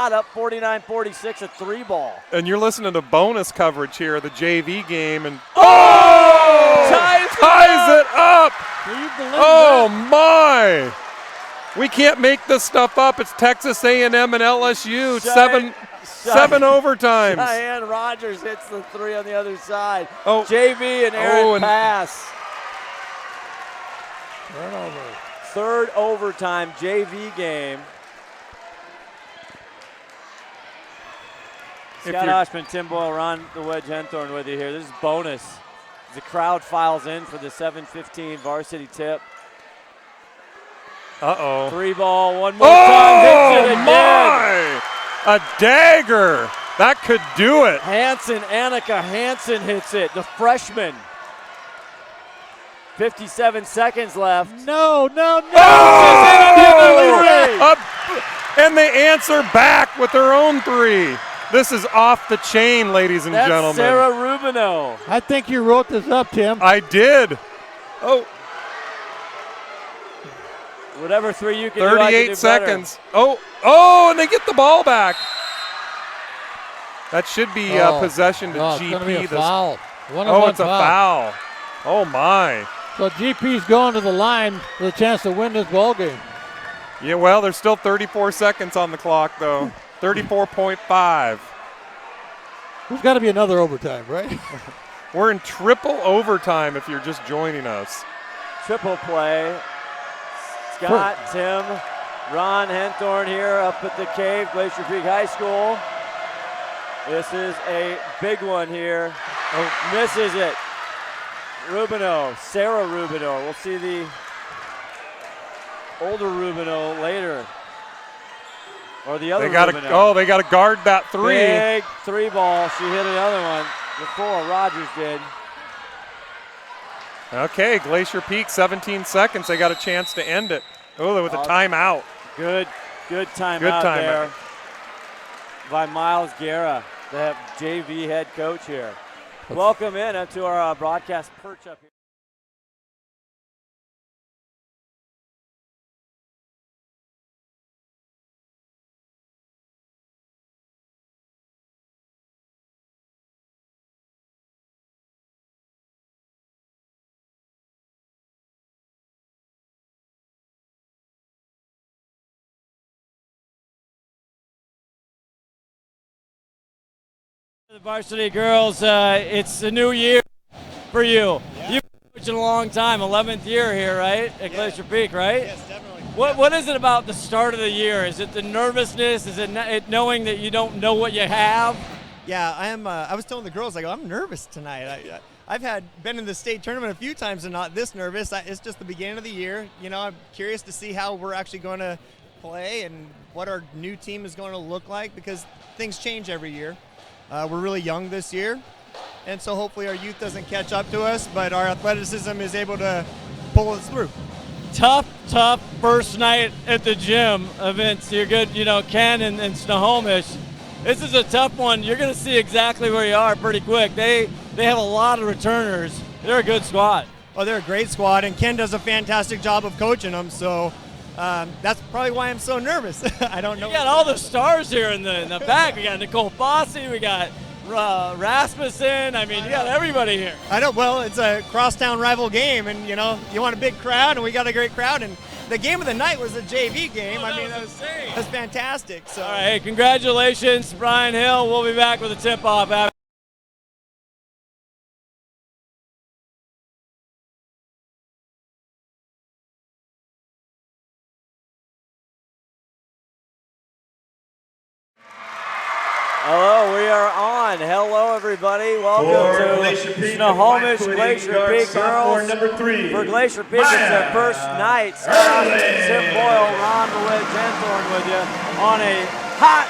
shot, up 49-46, a 3-ball. And you're listening to bonus coverage here of the JV game, and ties it up! Can you believe Oh that? my! We can't make this stuff up. It's Texas A&M and LSU. Seven overtimes. Cheyenne Rogers hits the 3 on the other side. Oh. JV and Aaron and pass. Turnover. Third overtime JV game. Scott Oshman, Tim Boyle, Ron the Wedge Henthorn with you here. This is bonus. The crowd files in for the 7:15 varsity tip. Uh-oh. 3-ball, one more time, hits it again. My! A dagger. That could do it. Annika Hansen hits it, the freshman. 57 seconds left. No. And they answer back with their own 3. This is off the chain, ladies and gentlemen. Sarah Rubino. I think you wrote this up, Tim. I did. Oh. Whatever 3 you can 38 do, I can do seconds. Oh, and they get the ball back. That should be possession to GP. It's going to be a foul. It's a foul. Oh, my. So GP's going to the line with a chance to win this ball game. Yeah, well, there's still 34 seconds on the clock, though. 34.5. There's got to be another overtime, right? We're in triple overtime if you're just joining us. Triple play. Scott, Tim, Ron Henthorn here up at the Cave, Glacier Peak High School. This is a big one here. Misses it. Rubino, Sarah Rubino. We'll see the older Rubino later. Or the other Rubino. They got to guard that 3. Big 3-ball. She hit another one before Rogers did. Okay, Glacier Peak, 17 seconds. They got a chance to end it. Oh, with a timeout. Good timeout there by Miles Guerra, the JV head coach here. Welcome in up to our broadcast perch up here. The varsity girls, it's a new year for you. Yeah. You've been coaching a long time, 11th year here, right? At Glacier Peak, right? Yes, definitely. What is it about the start of the year? Is it the nervousness? Is it knowing that you don't know what you have? Yeah, I am. I was telling the girls, I'm nervous tonight. I've been in the state tournament a few times and not this nervous. It's just the beginning of the year. I'm curious to see how we're actually going to play and what our new team is going to look like because things change every year. We're really young this year, and so hopefully our youth doesn't catch up to us, but our athleticism is able to pull us through. Tough first night at the gym events. You're good, Ken and Snohomish. This is a tough one. You're going to see exactly where you are pretty quick. They have a lot of returners. They're a good squad. Oh, they're a great squad, and Ken does a fantastic job of coaching them, so that's probably why I'm so nervous. I don't know. We got all the stars here in the back. We got Nicole Fossey. We got Rasmussen. I mean, you got everybody here. I know. Well, it's a crosstown rival game, and you want a big crowd, and we got a great crowd. And the game of the night was a JV game. That was fantastic. So, all right, hey, congratulations, Brian Hill. We'll be back with a tip-off after. Hello, we are on. Hello, everybody. Welcome to Snohomish Glacier Peak girls. For Glacier Peak, it's their first night. Tim Boyle, Ron the Wedge Henthorn with you on a hot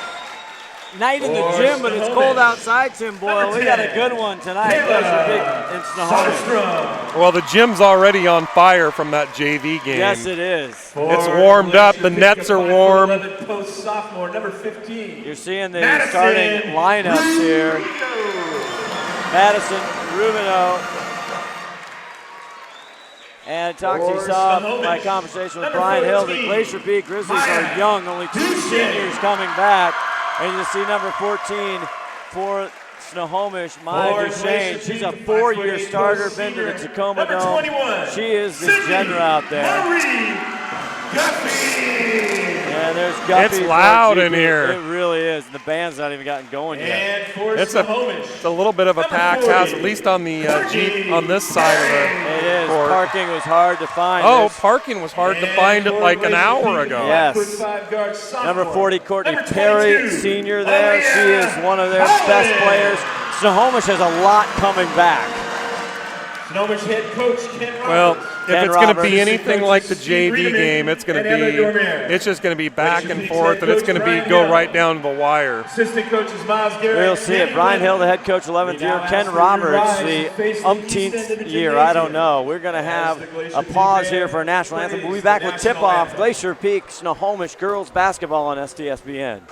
night in the gym, but it's cold outside, Tim Boyle. We got a good one tonight, Glacier Peak in Snohomish. Well, the gym's already on fire from that JV game. Yes, it is. It's warmed up. The nets are warm. Sophomore, number 15. You're seeing the starting lineups here. Madison, Rubino, and Toxie saw my conversation with Brian Hill. The Glacier Peak Grizzlies are young, only 2 seniors coming back. And you see number 14 for Snohomish, Maya Duchesne. She's a 4-year starter, been to the Tacoma Dome. She is the general out there. Yeah, there's Guppy. It's loud GP. in here. It really is. The band's not even gotten going yet. It's a little bit of a packed house, at least on the Jeep on this side of the It is. court. Parking was hard to find. Parking was hard to find like an hour ago. Yes. Number 40, Courtney Perry, senior there. She is one of their best players. Snohomish has a lot coming back. Snohomish head coach Ken Roberts. Well, if it's going to be Roberts. anything like the JV game, it's just going to be back and forth, and it's going to go right down to the wire. Assistant coaches Miles Garrett. We'll see it. Brian Hill, the head coach, 11th year. Ken Roberts, the umpteenth year. I don't know. We're going to have a pause here for a national anthem. We'll be back with tip-off. Glacier Peak, Snohomish girls basketball on STSPN.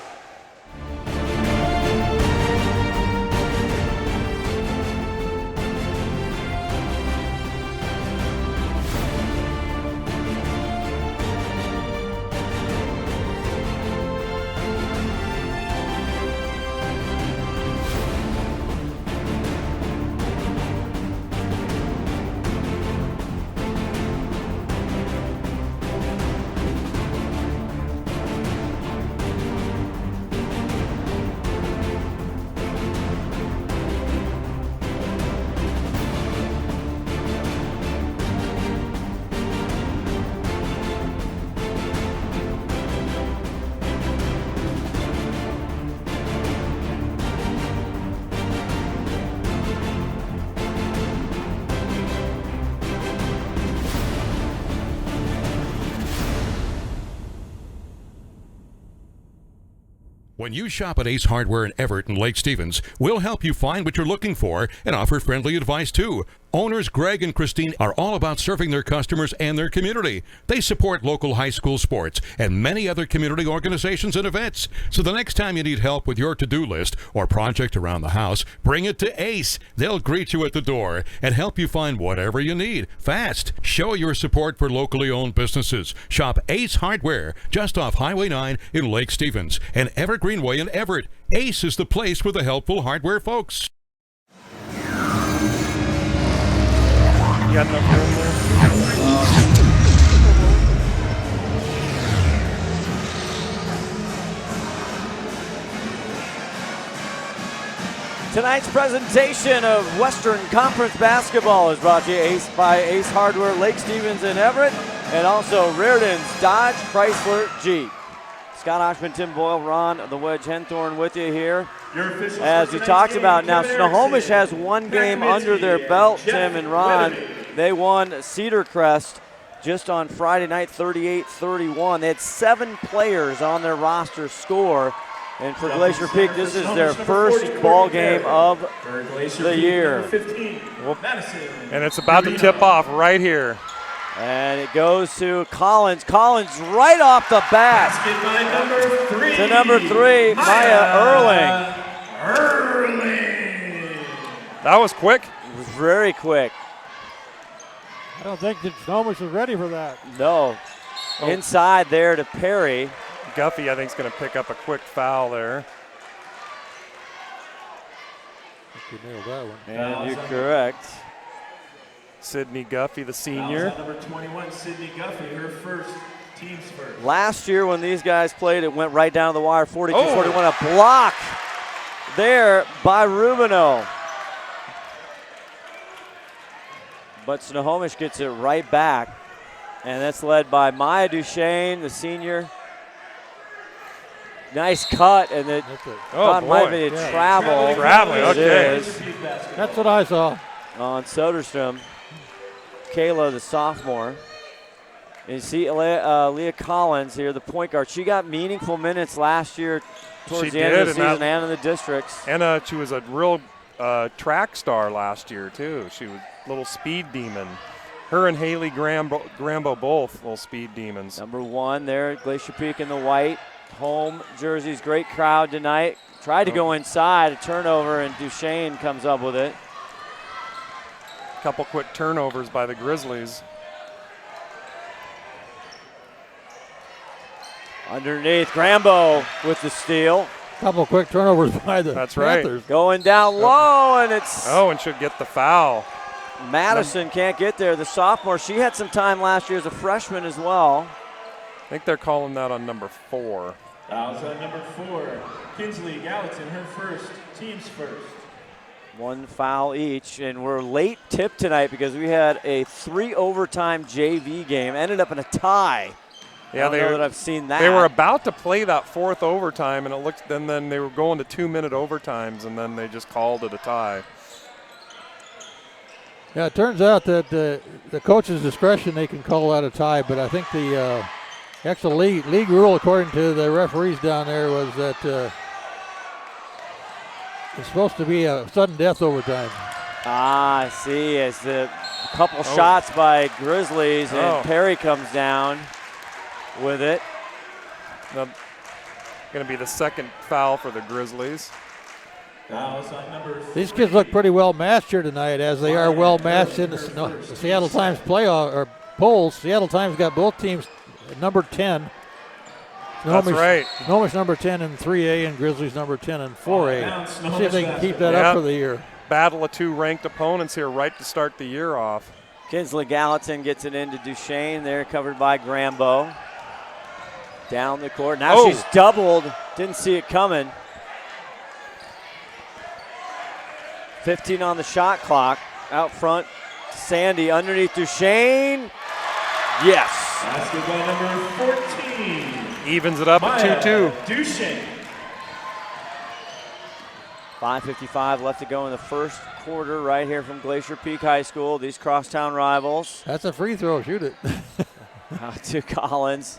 When you shop at Ace Hardware in Everett and Lake Stevens, we'll help you find what you're looking for and offer friendly advice too. Owners Greg and Christine are all about serving their customers and their community. They support local high school sports and many other community organizations and events. So the next time you need help with your to-do list or project around the house, bring it to Ace. They'll greet you at the door and help you find whatever you need fast. Show your support for locally owned businesses. Shop Ace Hardware just off Highway 9 in Lake Stevens and Everett Greenway in Everett. Ace is the place for the helpful hardware folks. You got enough room there? Tonight's presentation of Western Conference basketball is brought to you by Ace Hardware, Lake Stevens and Everett, and also Reardon's Dodge Chrysler Jeep. Scott Oshman, Tim Boyle, Ron the Wedge Henthorn with you here. As we talked about, now Snohomish has one game under their belt, Tim and Ron. They won Cedar Crest just on Friday night, 38-31. They had 7 players on their roster score. And for Glacier Peak, this is their first ball game of the year. And it's about to tip off right here. And it goes to Collins. Collins right off the bat. To number 3, Maya Erling. That was quick. It was very quick. I don't think that Snohomish was ready for that. No. Inside there to Perry. Guffey, I think, is going to pick up a quick foul there. I think you nailed that one. And you're correct. Sydney Guffey, the senior. Number 21, Sydney Guffey, her first, team's first. Last year when these guys played, it went right down the wire, 42-41. A block there by Rubino. But Snohomish gets it right back. And that's led by Maya Duchesne, the senior. Nice cut, and it might be a travel. Traveling, okay. It is. That's what I saw. On Soderstrom. Kayla, the sophomore. And you see Leah Collins here, the point guard. She got meaningful minutes last year towards the end of the season and in the districts. And she was a real track star last year, too. She was a little speed demon. Her and Haley Grambo both little speed demons. Number 1 there at Glacier Peak in the white. Home jerseys, great crowd tonight. Tried to go inside, a turnover, and Duchesne comes up with it. Couple quick turnovers by the Grizzlies. Underneath, Grambo with the steal. Couple of quick turnovers by the That's right. Panthers. Going down low, and it's and should get the foul. Madison can't get there. The sophomore, she had some time last year as a freshman as well. I think they're calling that on number 4. Fouls on number 4. Kinsley Gallatin, her first, team's first. One foul each, and we're late tip tonight because we had a 3 overtime JV game. Ended up in a tie. Yeah, I don't know that I've seen that. They were about to play that 4th overtime, and it looked. Then they were going to 2-minute overtimes, and then they just called it a tie. Yeah, it turns out that the coach's discretion, they can call that a tie, but I think the actual league rule, according to the referees down there, was that it's supposed to be a sudden death overtime. Ah, I see. As the couple shots by Grizzlies, and Perry comes down with it. Going to be the second foul for the Grizzlies. Fouls on number 3. These kids look pretty well matched here tonight, as they are well matched in the Seattle Times playoff or polls. Seattle Times got both teams at number 10. That's right. Snohomish number 10 in 3A and Grizzlies number 10 in 4A. See if they can keep that up for the year. Battle of 2 ranked opponents here right to start the year off. Kinsley Gallatin gets it into Duchesne. There, covered by Grambo. Down the court. Now she's doubled. Didn't see it coming. 15 on the shot clock. Out front, Sandy underneath Duchesne. Yes. Basket by number 14. Evens it up at 2-2. Duchesne. 5:55 left to go in the first quarter right here from Glacier Peak High School. These crosstown rivals. That's a free throw. Shoot it. To Collins.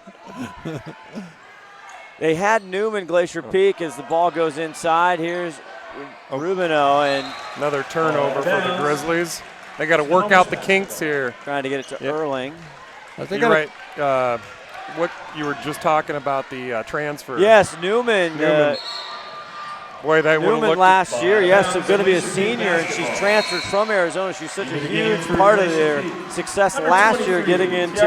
They had Newman Glacier Peak as the ball goes inside. Here's Rubino, and another turnover for the Grizzlies. They got to work out the kinks here. Trying to get it to Erling. You're right. What you were just talking about the transfer. Yes, Newman. Boy, that Newman last year, yes, is going to be a senior, and she's transferred from Arizona. She's such a huge part of their success last year getting into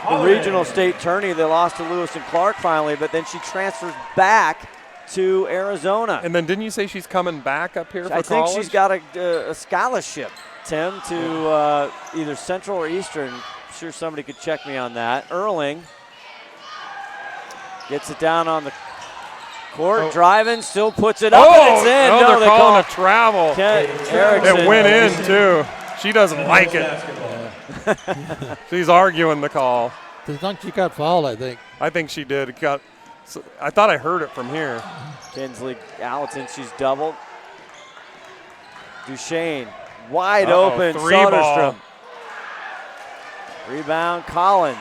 the regional state tourney. They lost to Lewis and Clark finally, but then she transfers back to Arizona. And then didn't you say she's coming back up here for college? I think she's got a scholarship, Tim, to either Central or Eastern. I'm sure somebody could check me on that. Erling gets it down on the court, driving, still puts it up, and it's in. No, they're calling a travel. It went in, too. She doesn't like it. She's arguing the call. I think she got fouled, I think. I think she did. I thought I heard it from here. Kinsley Gallatin, she's doubled. Duchesne, wide open, Soderstrom. Rebound, Collins.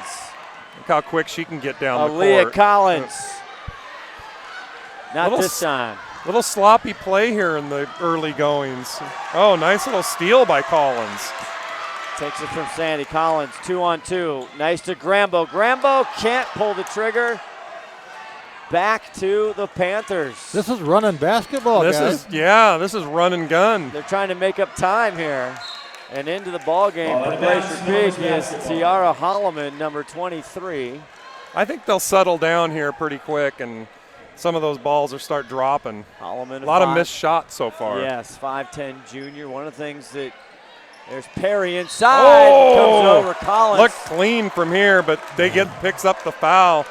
Look how quick she can get down the Aaliyah court. Collins. Not this time. Little sloppy play here in the early goings. Oh, nice little steal by Collins. Takes it from Sandy. Collins, 2-on-2. Nice to Grambo. Grambo can't pull the trigger. Back to the Panthers. This is running basketball, guys. This is run and gun. They're trying to make up time here. And into the ball game for Glacier Peak is Tiara Holloman, number 23. I think they'll settle down here pretty quick, and some of those balls will start dropping. Holloman, a lot of missed shots so far. Yes, 5'10 junior. One of the things that there's Perry inside. Comes over Collins. Looked clean from here, but they picks up the foul.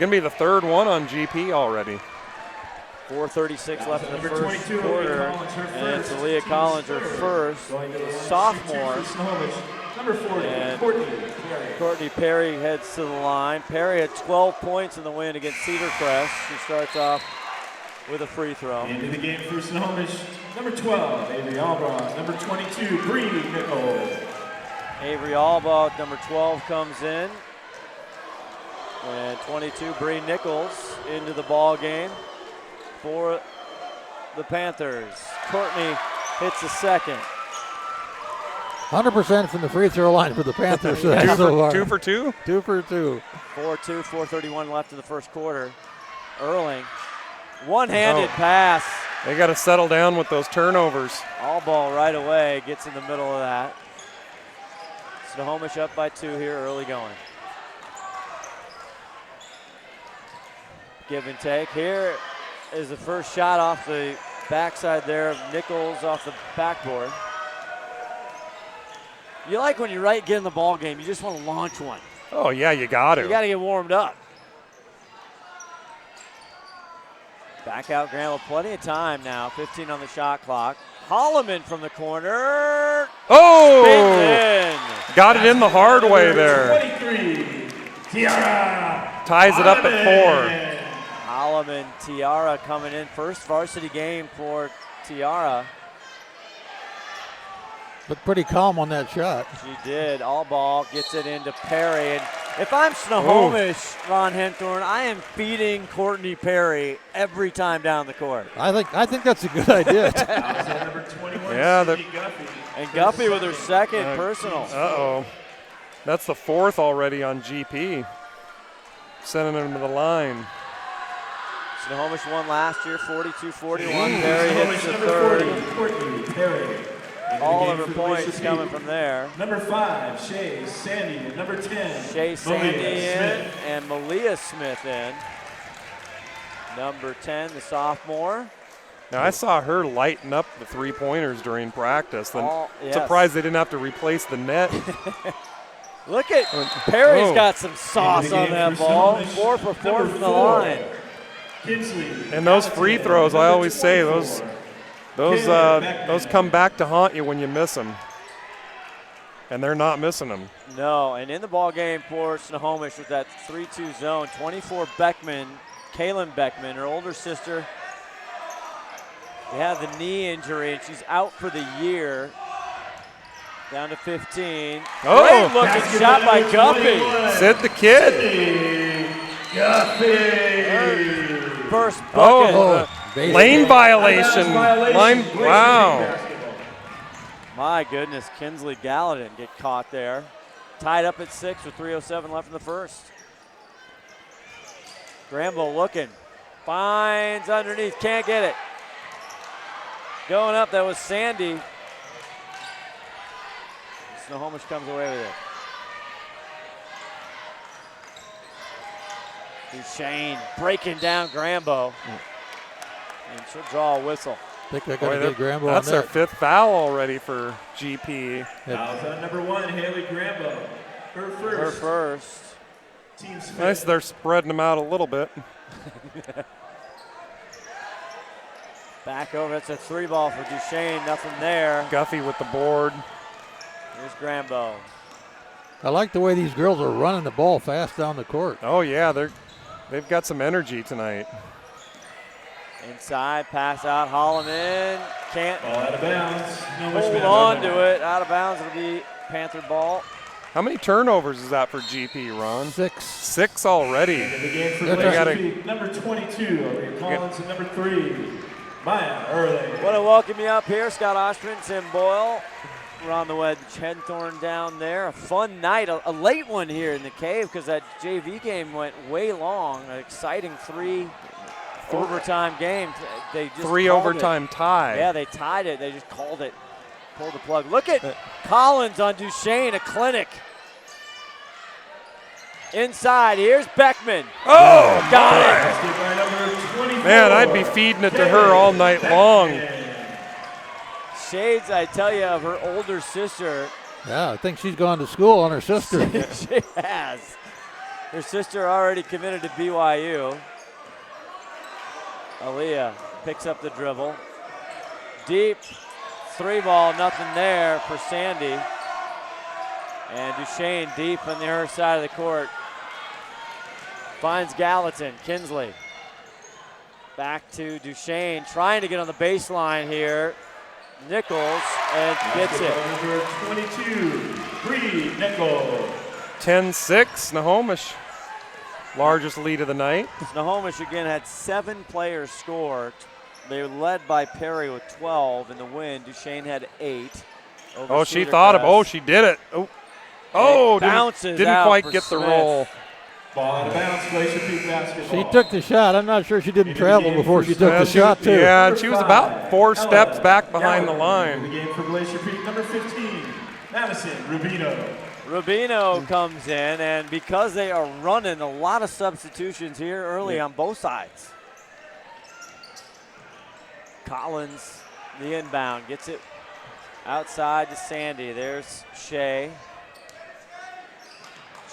Gonna be the third one on GP already. 4:36 left in the first quarter, and it's Aaliyah Collins, her first, sophomore. Number 40, and Courtney Perry heads to the line. Perry had 12 points in the win against Cedar Crest. She starts off with a free throw. Into the game for Snohomish, number 12, Avery Albaugh. Number 22, Bree Nichols. Avery Albaugh, number 12, comes in. And 22, Bree Nichols into the ball game for the Panthers. Courtney hits the second. 100% from the free throw line for the Panthers. 2 for 2? 2 for 2. 4-2, 4:31 left in the first quarter. Erling, one-handed pass. They got to settle down with those turnovers. All ball right away, gets in the middle of that. Snohomish up by 2 here, early going. Give and take here. is the first shot off the backside there of Nichols off the backboard. You like when you're right getting the ball game, you just want to launch one. Oh, yeah, you got to. You got to get warmed up. Back out Graham, plenty of time now, 15 on the shot clock. Holloman from the corner. Oh! Spins in. Got it in the hard way there. 23, Tiara. Ties it up at 4. Holloman, Tiara coming in. First varsity game for Tiara. Looked pretty calm on that shot. She did. All ball, gets it into Perry. And if I'm Snohomish, Ron Henthorn, I am feeding Courtney Perry every time down the court. I think that's a good idea. Number 21, Yeah, Cindy Guffey. And Guffey with her second personal. Uh-oh. That's the 4th already on GP. Sending him to the line. Snohomish won last year, 42-41. Perry hits the third. Courtney Perry. All of her points coming from there. Number 5, Shay Sandy. And number 10, Shay Sandy Malia in Smith. and Malia Smith in. Number 10, the sophomore. Now, I saw her lighten up the 3-pointers during practice. And Yes. surprised they didn't have to replace the net. Look at Perry's Oh. got some sauce on that ball. 4 for 4 from the line. Kinsley. And those free throws, I always say, those come back to haunt you when you miss them. And they're not missing them. No, and in the ball game for Snohomish with that 3-2 zone, 24 Beckman, Kaylin Beckman, her older sister. They have the knee injury, and she's out for the year. Down to 15. Oh! Great looking shot by Guffey. Sid the kid. Guffey. First bucket. Lane violation. Wow. My goodness, Kinsley Gallatin get caught there. Tied up at 6 with 3:07 left in the first. Grambo looking. Finds underneath, can't get it. Going up, that was Sandy. Snohomish comes away with it. Duchesne breaking down Grambo. And she'll draw a whistle. I think they're going to get Grambo on That's their that. 5th foul already for GP. Fouls on number 1, Haley Grambo. Her first. Team Smith. Nice, they're spreading them out a little bit. Back over, it's a 3 ball for Duchesne, nothing there. Guffey with the board. Here's Grambo. I like the way these girls are running the ball fast down the court. Oh yeah, they've got some energy tonight. Inside, pass out, Holloman. Can't Ball out of bounds. hold on to it. Out of bounds, it'll be Panther ball. How many turnovers is that for GP, Ron? 6. 6 already. In the game for They're Glacier trying- Peak, number 22, Olivia Collins, and number 3, Maya Early. Want to welcome you up here, Scott Oshman, Tim Boyle. We're on the wedge, Henthorn down there. A fun night, a late one here in the cave because that JV game went way long. An exciting 3 overtime game. They just 3 called overtime tie. Yeah, they tied it. They just called it. Pulled the plug. Look at Collins on Duchesne, a clinic. Inside, here's Beckman. Oh, Got it. Basket by number 24. man, I'd be feeding it to her all night long. Shades, I tell you, of her older sister. Yeah, I think she's gone to school on her sister. She has. Her sister already committed to BYU. Aaliyah picks up the dribble. Deep 3 ball, nothing there for Sandy. And Duchesne deep on the other side of the court. Finds Gallatin, Kinsley. Back to Duchesne, trying to get on the baseline here. Nichols, and gets it. Number 22, Bree Nichols. 10-6, Snohomish. Largest lead of the night. Snohomish again had 7 players score. They were led by Perry with 12 in the win. Duchesne had 8. Oh, she thought of. Oh, she did it. Oh, bounces didn't out quite for get the Smith. roll. Ball out of bounds, Glacier Peak basketball. She took the shot. I'm not sure she didn't travel before she took the shot, too. Yeah, and she was about 4 steps back behind the In line. the game for Glacier Peak, number 15, Madison Rubino. Rubino comes in, and because they are running a lot of substitutions here early on both sides. Collins, the inbound, gets it outside to Sandy. There's Shea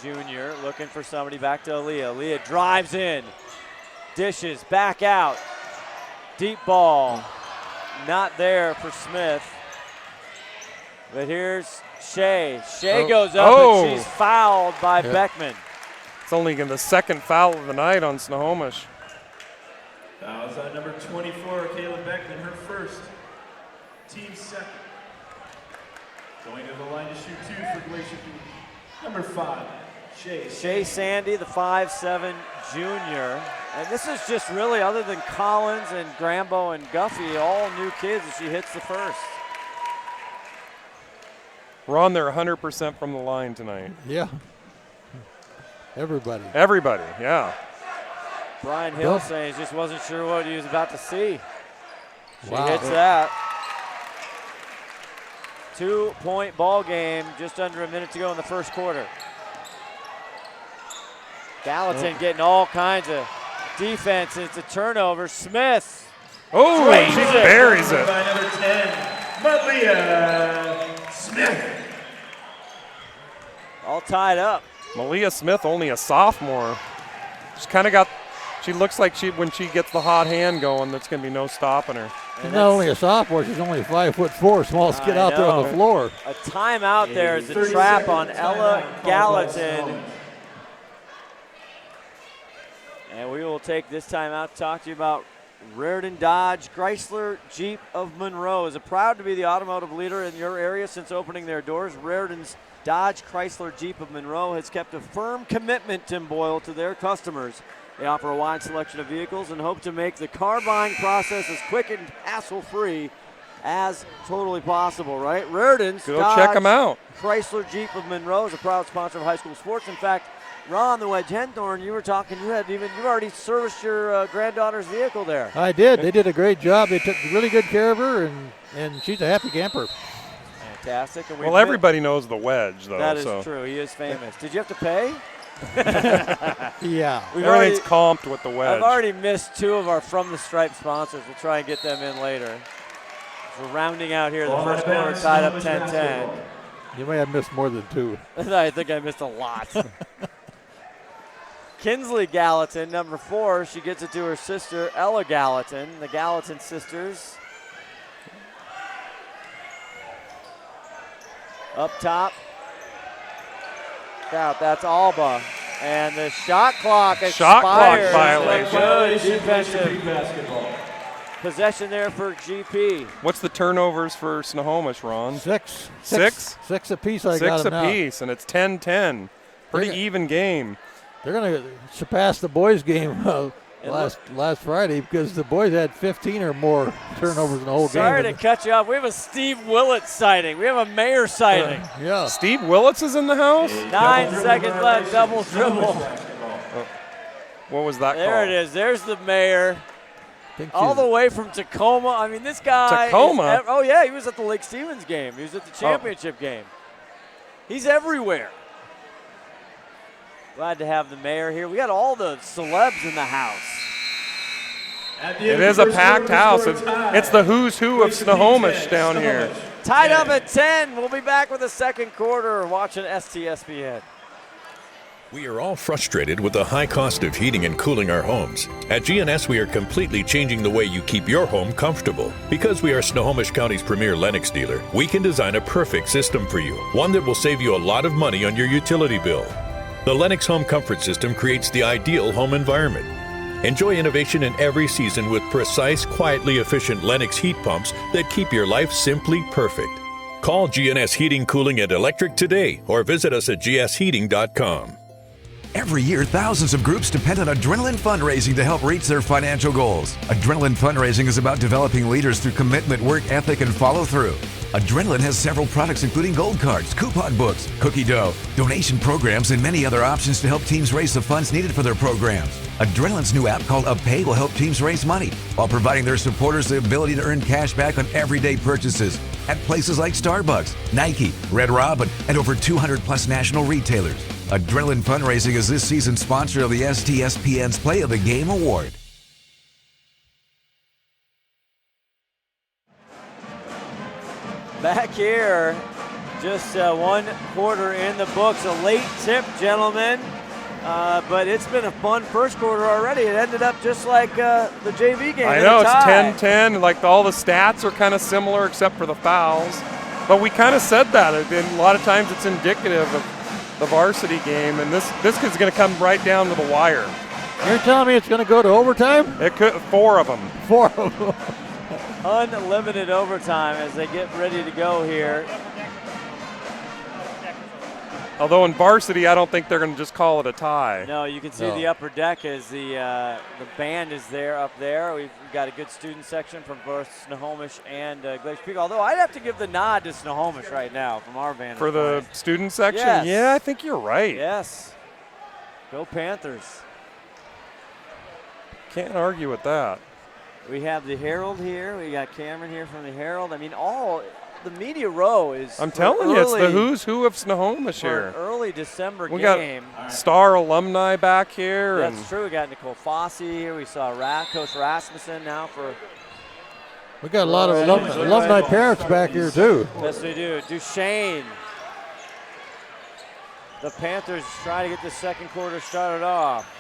Jr. looking for somebody, back to Aaliyah. Aaliyah drives in, dishes, back out. Deep ball, not there for Smith. But here's Shea. Shea goes up and she's fouled by Beckman. It's only the second foul of the night on Snohomish. Fouls on number 24, Kayla Beckman, her first. Team second. Going to the line to shoot 2 for Glacier Peak. Number 5, Shea. Shea Sandy, the 5'7" junior. And this is just really, other than Collins and Grambo and Guffey, all new kids as she hits the first. Ron, they're 100% from the line tonight. Yeah. Everybody. Everybody, yeah. Brian Hill saying he just wasn't sure what he was about to see. She Wow. hits that. 2-point ball game, just under a minute to go in the first quarter. Gallatin getting all kinds of defense, and it's a turnover. Smith. Oh, drains she it. buries it. By number 10, Malia Smith. All tied up. Malia Smith, only a sophomore. She's kind of got, she looks like when she gets the hot hand going, there's going to be no stopping her. She's not only a sophomore, she's only 5'4", smallest kid out there on the floor. A timeout there is a trap on Ella Gallatin. And we will take this time out to talk to you about Raritan Dodge Chrysler Jeep of Monroe. Is proud to be the automotive leader in your area since opening their doors. Raritan's Dodge Chrysler Jeep of Monroe has kept a firm commitment, Tim Boyle, to their customers. They offer a wide selection of vehicles and hope to make the car buying process as quick and hassle-free as totally possible, right? Raritan's Go Dodge check them out. Chrysler Jeep of Monroe is a proud sponsor of high school sports. In fact, Ron, the Wedge Henthorn, you were talking, you've already serviced your granddaughter's vehicle there. I did. They did a great job. They took really good care of her, and she's a happy camper. Fantastic. And Well, everybody knows the Wedge, though. That is true. He is famous. Did you have to pay? Yeah. Everything's comped with the Wedge. I've already missed 2 of our From the Stripe sponsors. We'll try and get them in later. We're rounding out here the first quarter, tied up 10-10. You may have missed more than 2. I think I missed a lot. Kinsley Gallatin, number 4, she gets it to her sister, Ella Gallatin, the Gallatin sisters. Up top. Out, that's Alba. And the shot clock expires. Shot clock violation. Good defensive possession there for GP. What's the turnovers for Snohomish, Ron? 6. 6? 6 apiece. I 6 got them now. apiece, and it's 10-10. Pretty even game. They're going to surpass the boys' game last Friday because the boys had 15 or more turnovers in the whole game. Sorry to cut you off. We have a Steve Willett sighting. We have a Mayor sighting. Yeah. Steve Willits is in the house? 9 seconds left, double dribble. What was that There call? it is. There's the Mayor. All the way from Tacoma. I mean, this guy. Tacoma? Oh, yeah, he was at the Lake Stevens game. He was at the championship game. He's everywhere. Glad to have the Mayor here. We got all the celebs in the house. It is a packed house. It's the who's who of Snohomish down here. Tied up at 10. We'll be back with the second quarter watching STSPN. We are all frustrated with the high cost of heating and cooling our homes. At GNS, we are completely changing the way you keep your home comfortable. Because we are Snohomish County's premier Lennox dealer, we can design a perfect system for you, one that will save you a lot of money on your utility bill. The Lennox Home Comfort System creates the ideal home environment. Enjoy innovation in every season with precise, quietly efficient Lennox heat pumps that keep your life simply perfect. Call GNS Heating, Cooling, and Electric today or visit us at gsheating.com. Every year, thousands of groups depend on Adrenaline Fundraising to help reach their financial goals. Adrenaline Fundraising is about developing leaders through commitment, work ethic, and follow-through. Adrenaline has several products including gold cards, coupon books, cookie dough, donation programs, and many other options to help teams raise the funds needed for their programs. Adrenaline's new app called UpPay will help teams raise money while providing their supporters the ability to earn cash back on everyday purchases at places like Starbucks, Nike, Red Robin, and over 200 plus national retailers. Adrenaline Fundraising is this season's sponsor of the STSPN's Play of the Game Award. Back here, just 1 quarter in the books. A late tip, gentlemen. But it's been a fun first quarter already. It ended up just like the JV game. I know, it's 10-10. Like all the stats are kind of similar except for the fouls. But we kind of said that. A lot of times it's indicative of the varsity game, and this is going to come right down to the wire. You're telling me it's going to go to overtime? It could, 4 of them. 4 of them. Unlimited overtime as they get ready to go here. Although in varsity, I don't think they're going to just call it a tie. No, you can see the upper deck as the band is there up there. We've got a good student section from both Snohomish and Glacier Peak. Although I'd have to give the nod to Snohomish right now from our vantage For the point. student section? Yes. Yeah, I think you're right. Yes. Go Panthers. Can't argue with that. We have the Herald here. We got Cameron here from the Herald. I mean, the media row is. I'm telling you, it's the who's who of Snohomish for here. An early December we game. got star alumni back here. That's true. We got Nicole Fossey here. We saw Coach Rasmussen now for. We got a lot of alumni parents back here too. Yes, we do. Duchesne. The Panthers try to get the second quarter started off.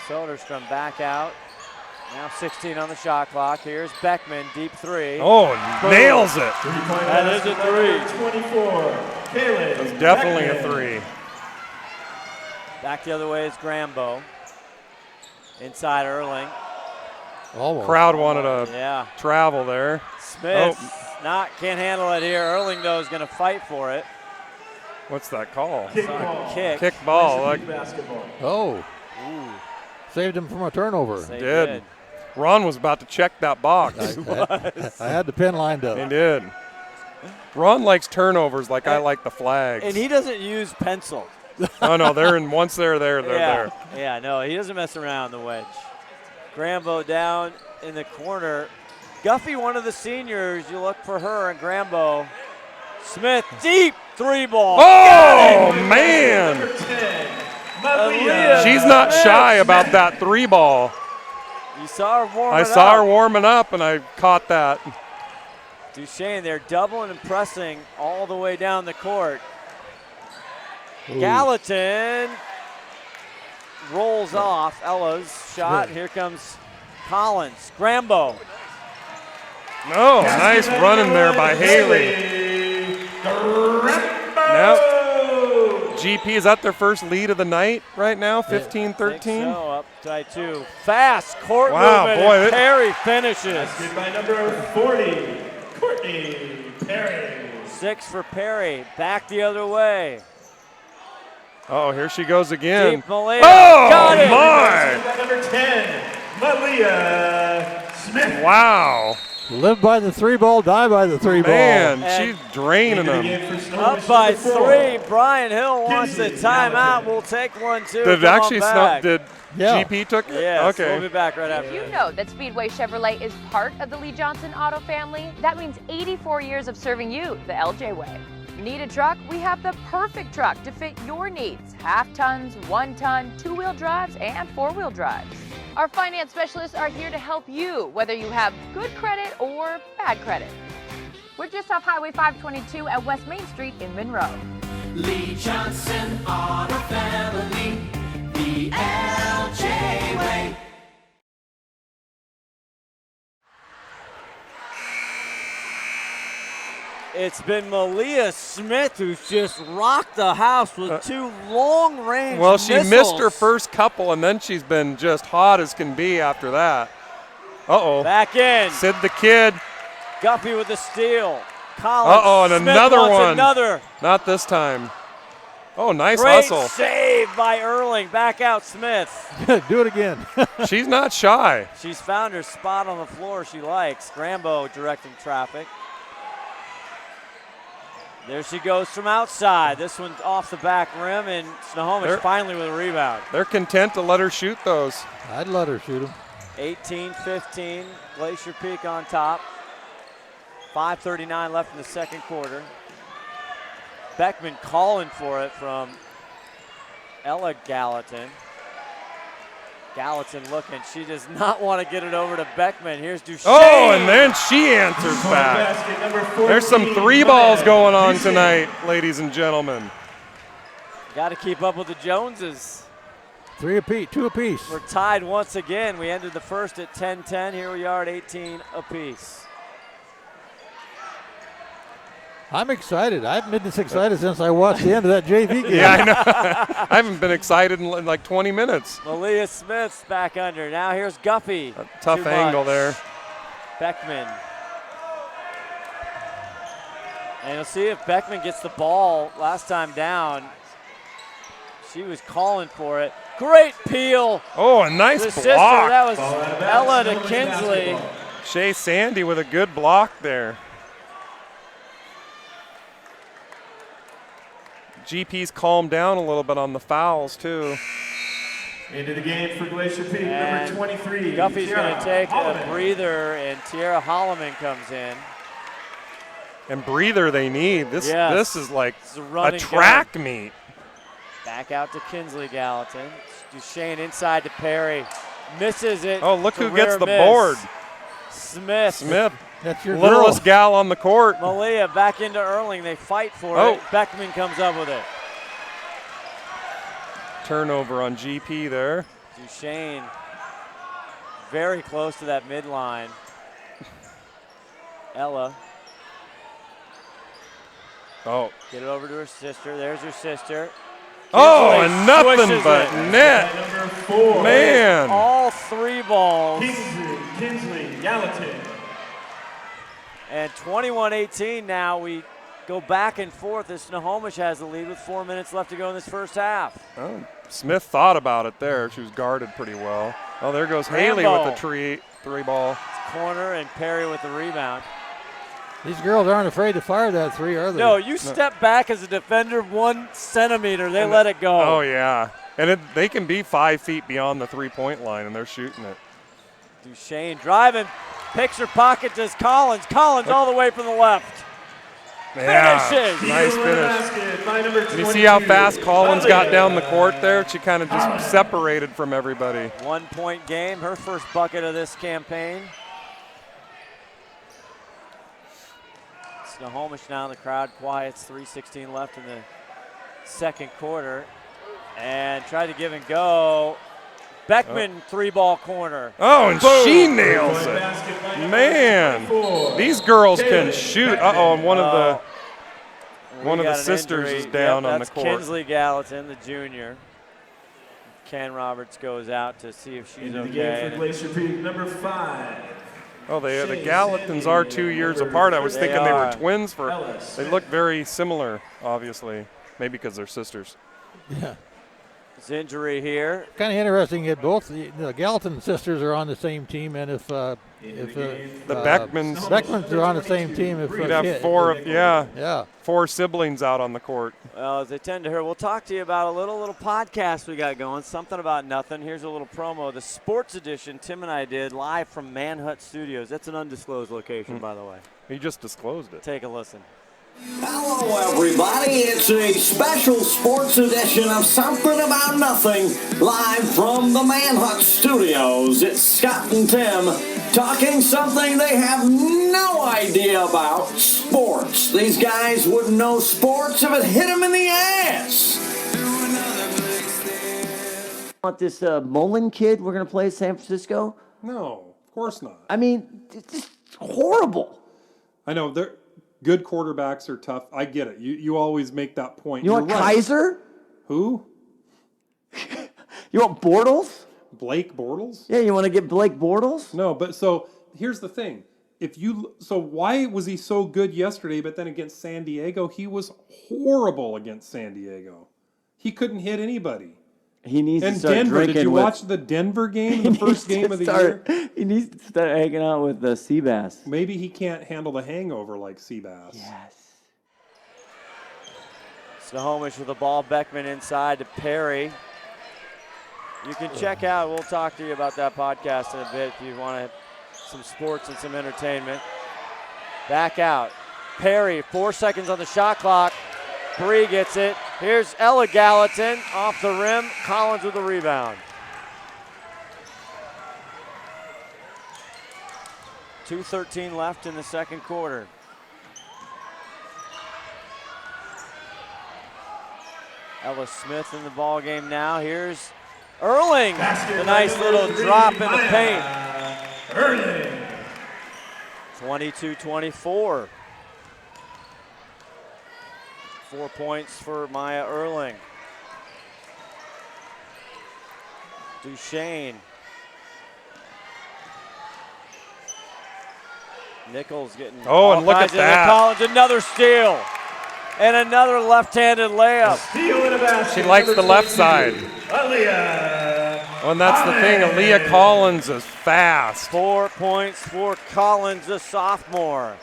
Soderstrom back out. Now 16 on the shot clock. Here's Beckman, deep 3. Oh, nails it. That is a 3. 24. Caleb. That's definitely a 3. Back the other way is Grambo. Inside Erling. Almost. Crowd wanted to travel there. Smith can't handle it here. Erling, though, is going to fight for it. What's that call? Kick ball. Oh. Ooh. Saved him from a turnover. They did. Ron was about to check that box. I had the pin lined up. He did. Ron likes turnovers like I like the flags. And he doesn't use pencil. Oh, no, once they're there, they're there. Yeah, no, he doesn't mess around the wedge. Grambo down in the corner. Guffey, one of the seniors, you look for her, and Grambo. Smith, deep 3 ball. Oh, man. She's not shy about that 3 ball. You saw her warming up. I saw her warming up, and I caught that. Duchesne, they're doubling and pressing all the way down the court. Ooh. Gallatin rolls off Ella's shot. Here comes Collins. Grambo. No, nice running there by Haley. Nope. GP, is that their first lead of the night right now, 15-13? So, up by 2. Fast court wow, movement, boy, and Perry finishes. Basket by number 40, Courtney Perry. 6 for Perry, back the other way. Oh, here she goes again. Deep Malia, oh, got it. my. Number 10, Malia Smith. Wow. Live by the 3 ball, die by the 3 ball. Man, she's draining them. Up by 3. Brian Hill wants the timeout. We'll take one, too. Did Yeah. GP took it? Yes, okay. We'll be back right after. Did you know that Speedway Chevrolet is part of the Lee Johnson Auto family? That means 84 years of serving you the LJ way. Need a truck? We have the perfect truck to fit your needs. Half tons, 1 ton, 2-wheel drives, and 4-wheel drives. Our finance specialists are here to help you, whether you have good credit or bad credit. We're just off Highway 522 at West Main Street in Monroe. Lee Johnson Auto Family, the LJ way. It's been Malia Smith who's just rocked the house with 2 long-range Well, she missiles. missed her first couple, and then she's been just hot as can be after that. Uh-oh. Back in. Sid the Kid. Guffey with the steal. Collins. Uh-oh, and Smith another wants one. Another. Not this time. Oh, nice Great hustle. save by Erling. Back out Smith. Do it again. She's not shy. She's found her spot on the floor she likes. Grambo directing traffic. There she goes from outside. This one's off the back rim, and Snohomish finally with a rebound. They're content to let her shoot those. I'd let her shoot them. 18-15, Glacier Peak on top. 5:39 left in the second quarter. Beckman calling for it from Ella Gallatin. Gallatin looking. She does not want to get it over to Beckman. Here's Duchesne. Oh, and then she answers back. There's some 3 balls going on tonight, ladies and gentlemen. Got to keep up with the Joneses. 2 apiece. We're tied once again. We ended the first at 10-10. Here we are at 18 apiece. I'm excited. I've been this excited since I watched the end of that JV game. Yeah, I know. I haven't been excited in like 20 minutes. Malia Smith's back under. Now here's Guffey. A tough angle there. Beckman. And you'll see if Beckman gets the ball last time down. She was calling for it. Great peel. Oh, a nice the block. Sister, that was Ella to Kinsley. Shea Sandy with a good block there. GP's calmed down a little bit on the fouls, too. Into the game for Glacier Peak, number 23. Guffey's going to take a breather, and Tiara Holloman comes in. And breather they need. This is like a track meet. Back out to Kinsley Gallatin. Duchesne inside to Perry. Misses it. Oh, look who gets the board. Smith. That's your littlest gal on the court. Malia back into Erling. They fight for it. Beckman comes up with it. Turnover on GP there. Duchesne very close to that midline. Ella. Oh. Get it over to her sister. There's her sister. Oh, and nothing but net. Number 4. Man. All 3 balls. Kinsley Gallatin. And 21-18 now. We go back and forth as Snohomish has the lead with 4 minutes left to go in this first half. Oh, Smith thought about it there. She was guarded pretty well. Oh, there goes Haley with the 3 ball. It's corner and Perry with the rebound. These girls aren't afraid to fire that 3, are they? No, you step back as a defender 1 centimeter, they let it go. Oh, yeah. And they can be 5 feet beyond the 3-point line, and they're shooting it. Duchesne driving, picks her pocket, does Collins. Collins all the way from the left. Yeah, finishes. Nice finish. And you see how fast Collins got down the court there? She kind of just separated from everybody. 1-point game, her first bucket of this campaign. Snohomish now, the crowd quiets. 3:16 left in the second quarter. And tried to give and go. Beckman 3-ball corner. Oh, and she nails it. Man, these girls can shoot. And one of the sisters is down on the court. That's Kinsley Gallatin, the junior. Ken Roberts goes out to see if she's okay. Game for Glacier Peak, number 5. Oh, the Gallatins are 2 years apart. I was thinking they were twins. They look very similar, obviously. Maybe because they're sisters. Yeah. This injury here. Kind of interesting that both the Gallatin sisters are on the same team, and if the Beckmans are on the same team, we'd have 4 siblings out on the court. Well, as they tend to hear, we'll talk to you about a little podcast we got going, something about nothing. Here's a little promo. The sports edition Tim and I did live from Manhunt Studios. That's an undisclosed location, by the way. He just disclosed it. Take a listen. Hello, everybody. It's a special sports edition of Something About Nothing, live from the Manhunt Studios. It's Scott and Tim talking something they have no idea about, sports. These guys wouldn't know sports if it hit them in the ass. Want this Mullen kid we're going to play at San Francisco? No, of course not. I mean, it's just horrible. I know. Good quarterbacks are tough. I get it. You always make that point. You want Kaiser? Who? You want Bortles? Blake Bortles? Yeah, you want to get Blake Bortles? No, but so here's the thing. Why was he so good yesterday, but then against San Diego, he was horrible against San Diego. He couldn't hit anybody. He needs to start Denver. drinking. Did you watch the Denver game, the first game of the year? He needs to start hanging out with Seabass. Maybe he can't handle the hangover like Seabass. Yes. Snohomish with the ball. Beckman inside to Perry. You can check out. We'll talk to you about that podcast in a bit if you want some sports and some entertainment. Back out. Perry, 4 seconds on the shot clock. Bree gets it. Here's Ella Gallatin off the rim. Collins with the rebound. 2:13 left in the second quarter. Ellis Smith in the ball game now. Here's Erling. The nice little drop in the paint. Erling. 22-24. 4 points for Maya Erling. Duchesne. Nichols getting and look at that. Collins, another steal. And another left-handed layup. Steal in a basket. She likes the left side. Aaliyah. Well, and that's the thing. Aaliyah Collins is fast. 4 points for Collins, the sophomore.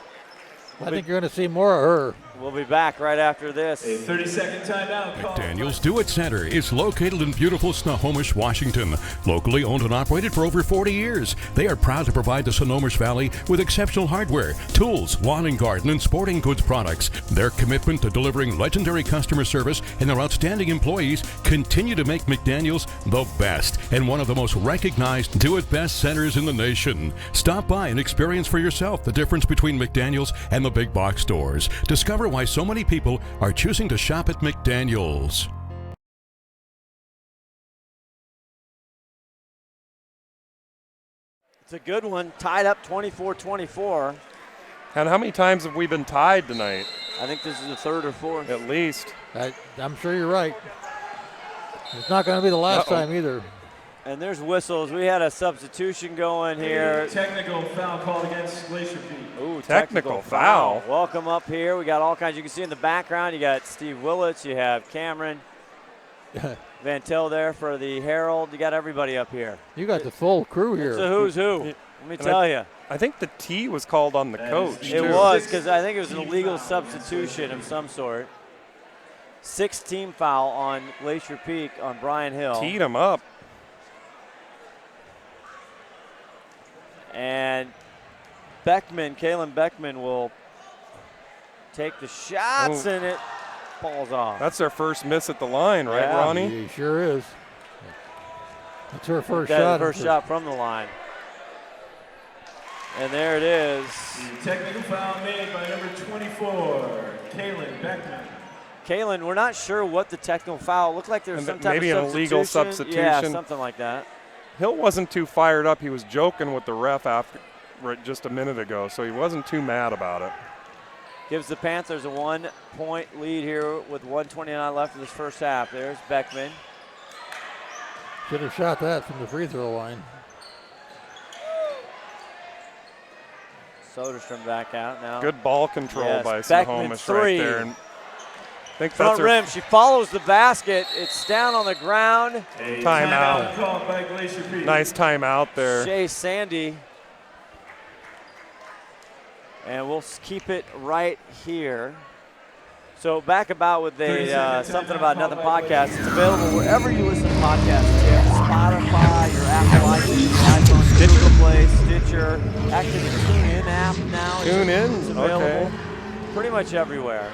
I think you're going to see more of her. We'll be back right after this. A 30-second timeout. McDaniel's Do It Center is located in beautiful Snohomish, Washington. Locally owned and operated for over 40 years, they are proud to provide the Snohomish Valley with exceptional hardware, tools, lawn and garden, and sporting goods products. Their commitment to delivering legendary customer service and their outstanding employees continue to make McDaniel's the best and one of the most recognized Do It Best centers in the nation. Stop by and experience for yourself the difference between McDaniel's and the big box stores. Discover why so many people are choosing to shop at McDaniel's. It's a good one, tied up 24-24. And how many times have we been tied tonight? I think this is the third or fourth. At least. I'm sure you're right. It's not going to be the last time either. And there's whistles. We had a substitution going here. Technical foul called against Glacier Peak. Ooh, technical foul. Welcome up here. We got all kinds. You can see in the background, you got Steve Willits, you have Cameron Van Til there for the Herald. You got everybody up here. You got the full crew here. It's a who's who. Let me tell you. I think the T was called on the coach. It was, because I think it was an illegal substitution of some sort. 6th team foul on Glacier Peak on Brian Hill. Teed him up. And Kaylin Beckman will take the shots, and it falls off. That's their first miss at the line, right, Ronnie? He sure is. That's her first That's shot. the first shot from the line. And there it is. The technical foul made by number 24, Kaylin Beckman. Kaylin, we're not sure what the technical foul looked like. There's some type maybe of an illegal substitution. Yeah, something like that. Hill wasn't too fired up. He was joking with the ref after just a minute ago, so he wasn't too mad about it. Gives the Panthers a 1-point lead here with 1:29 left in this first half. There's Beckman. Should have shot that from the free throw line. Soderstrom back out now. Good ball control by Snohomish right there. And I think front rim. She follows the basket. It's down on the ground. Timeout. Called by Glacier Peak. Nice timeout there. Shea Sandy. And we'll keep it right here. So back about with the Something About Nothing podcast. It's available wherever you listen to podcasts. You have Spotify, your Apple iTunes, Google Play, Stitcher. Actually, the TuneIn app now. TuneIn, is available. okay. Pretty much everywhere.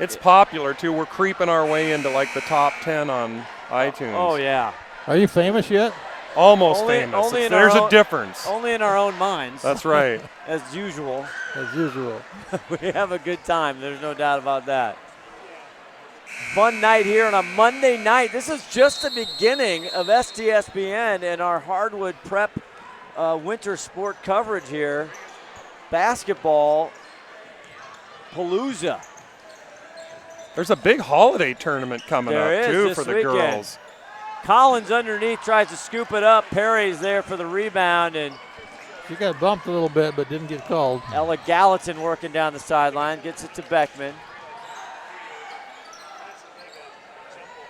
It's popular too. We're creeping our way into like the top 10 on iTunes. Oh yeah. Are you famous yet? Almost famous. There's a difference. Only in our own minds. That's right. As usual. As usual. We have a good time. There's no doubt about that. Fun night here on a Monday night. This is just the beginning of STSPN and our hardwood prep winter sport coverage here. Basketball Palooza. There's a big holiday tournament coming up too for the weekend. girls. Collins underneath tries to scoop it up. Perry's there for the rebound, and she got bumped a little bit but didn't get called. Ella Gallatin working down the sideline, gets it to Beckman.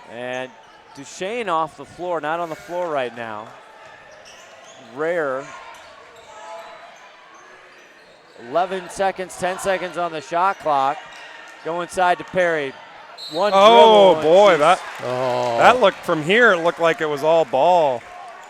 And Duchesne off the floor, not on the floor right now. Rare. 11 seconds, 10 seconds on the shot clock. Go inside to Perry. Oh boy, that looked from here. It looked like it was all ball.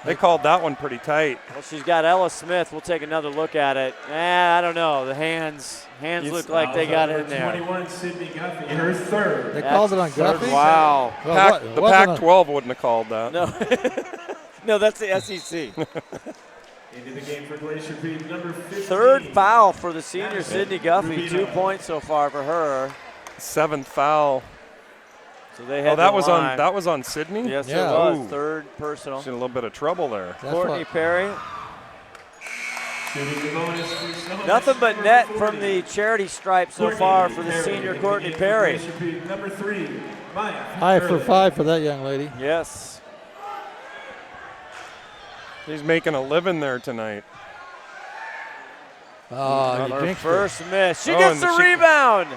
They called that one pretty tight. Well, she's got Ella Smith. We'll take another look at it. I don't know. The hands look like they got in there. 21, Sydney Guffey, her third. They called it on Guffey? Wow. Well, the Pac-12 wouldn't have called that. No, no, that's the SEC. Into the game for Glacier Peak, number 15. Third foul for the senior Sydney Guffey. 2 points so far for her. 7th foul. So they had that was on Sydney? Yes, Yeah. it was. Ooh. Third personal. She's in a little bit of trouble there. Courtney Perry. Shooting the bonus for Snohomish, Nothing but number net 40. from the charity stripe so far for the Perry. senior Into Courtney the game for Perry. Glacier Peak, number 3, Maya. 5 for Early. 5 for that young lady. Yes. He's making a living there tonight. Oh, you Her jinxed first miss. She Oh, gets and the she- rebound.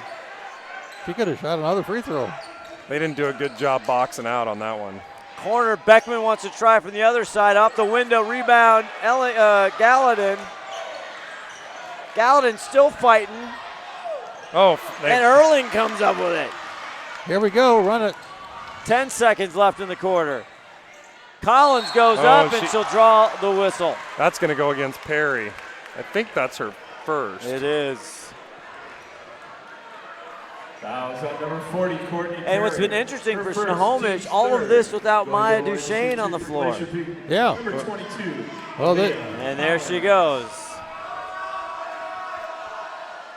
She could have shot another free throw. They didn't do a good job boxing out on that one. Corner, Beckman wants to try from the other side. Off the window, rebound, Gallatin. Gallatin still fighting. Oh, And Erling comes up with it. Here we go, run it. 10 seconds left in the quarter. Collins goes Oh, up and she'll draw the whistle. that's going to go against Perry. I think that's her first. It is. Fouls on number 40, Courtney And what's Perry. been interesting Her for first, Snohomish, team's all of third. this without Going Maya to line Duchesne on the for floor. Glacier Peak, Yeah. Number 22. Well, they, And there she goes.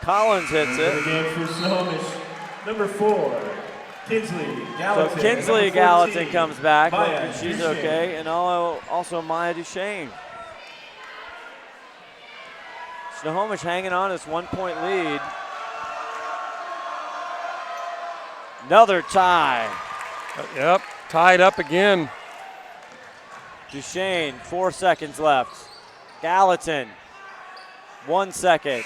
Collins hits Into the it. game for Snohomish, number 4, Kinsley So Gallatin. Kinsley Number Gallatin 14, comes back, Maya and she's Duchesne. okay, and also Maya Duchesne. Snohomish hanging on this 1-point lead. Another tie. Yep, tied up again. Duchesne, 4 seconds left. Gallatin, 1 second.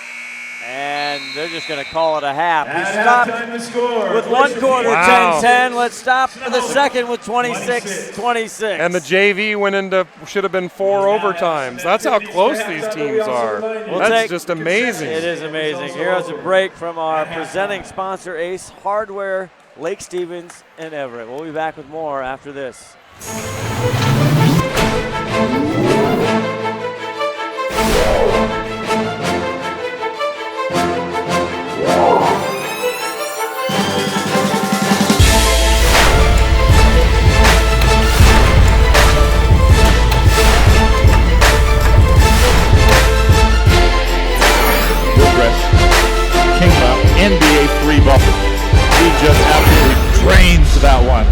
And they're just going to call it a half. We At stopped halftime, the score, with one Glacier quarter, Peak, Wow. 10-10. Let's stop for the second with 26-26. And the JV went into, should have been 4 overtimes. That's how close these teams are. That's just amazing. It is amazing. Here's a break from our presenting sponsor, Ace Hardware, Lake Stevens, and Everett. We'll be back with more after this. NBA 3 buffer. He just absolutely drains that one.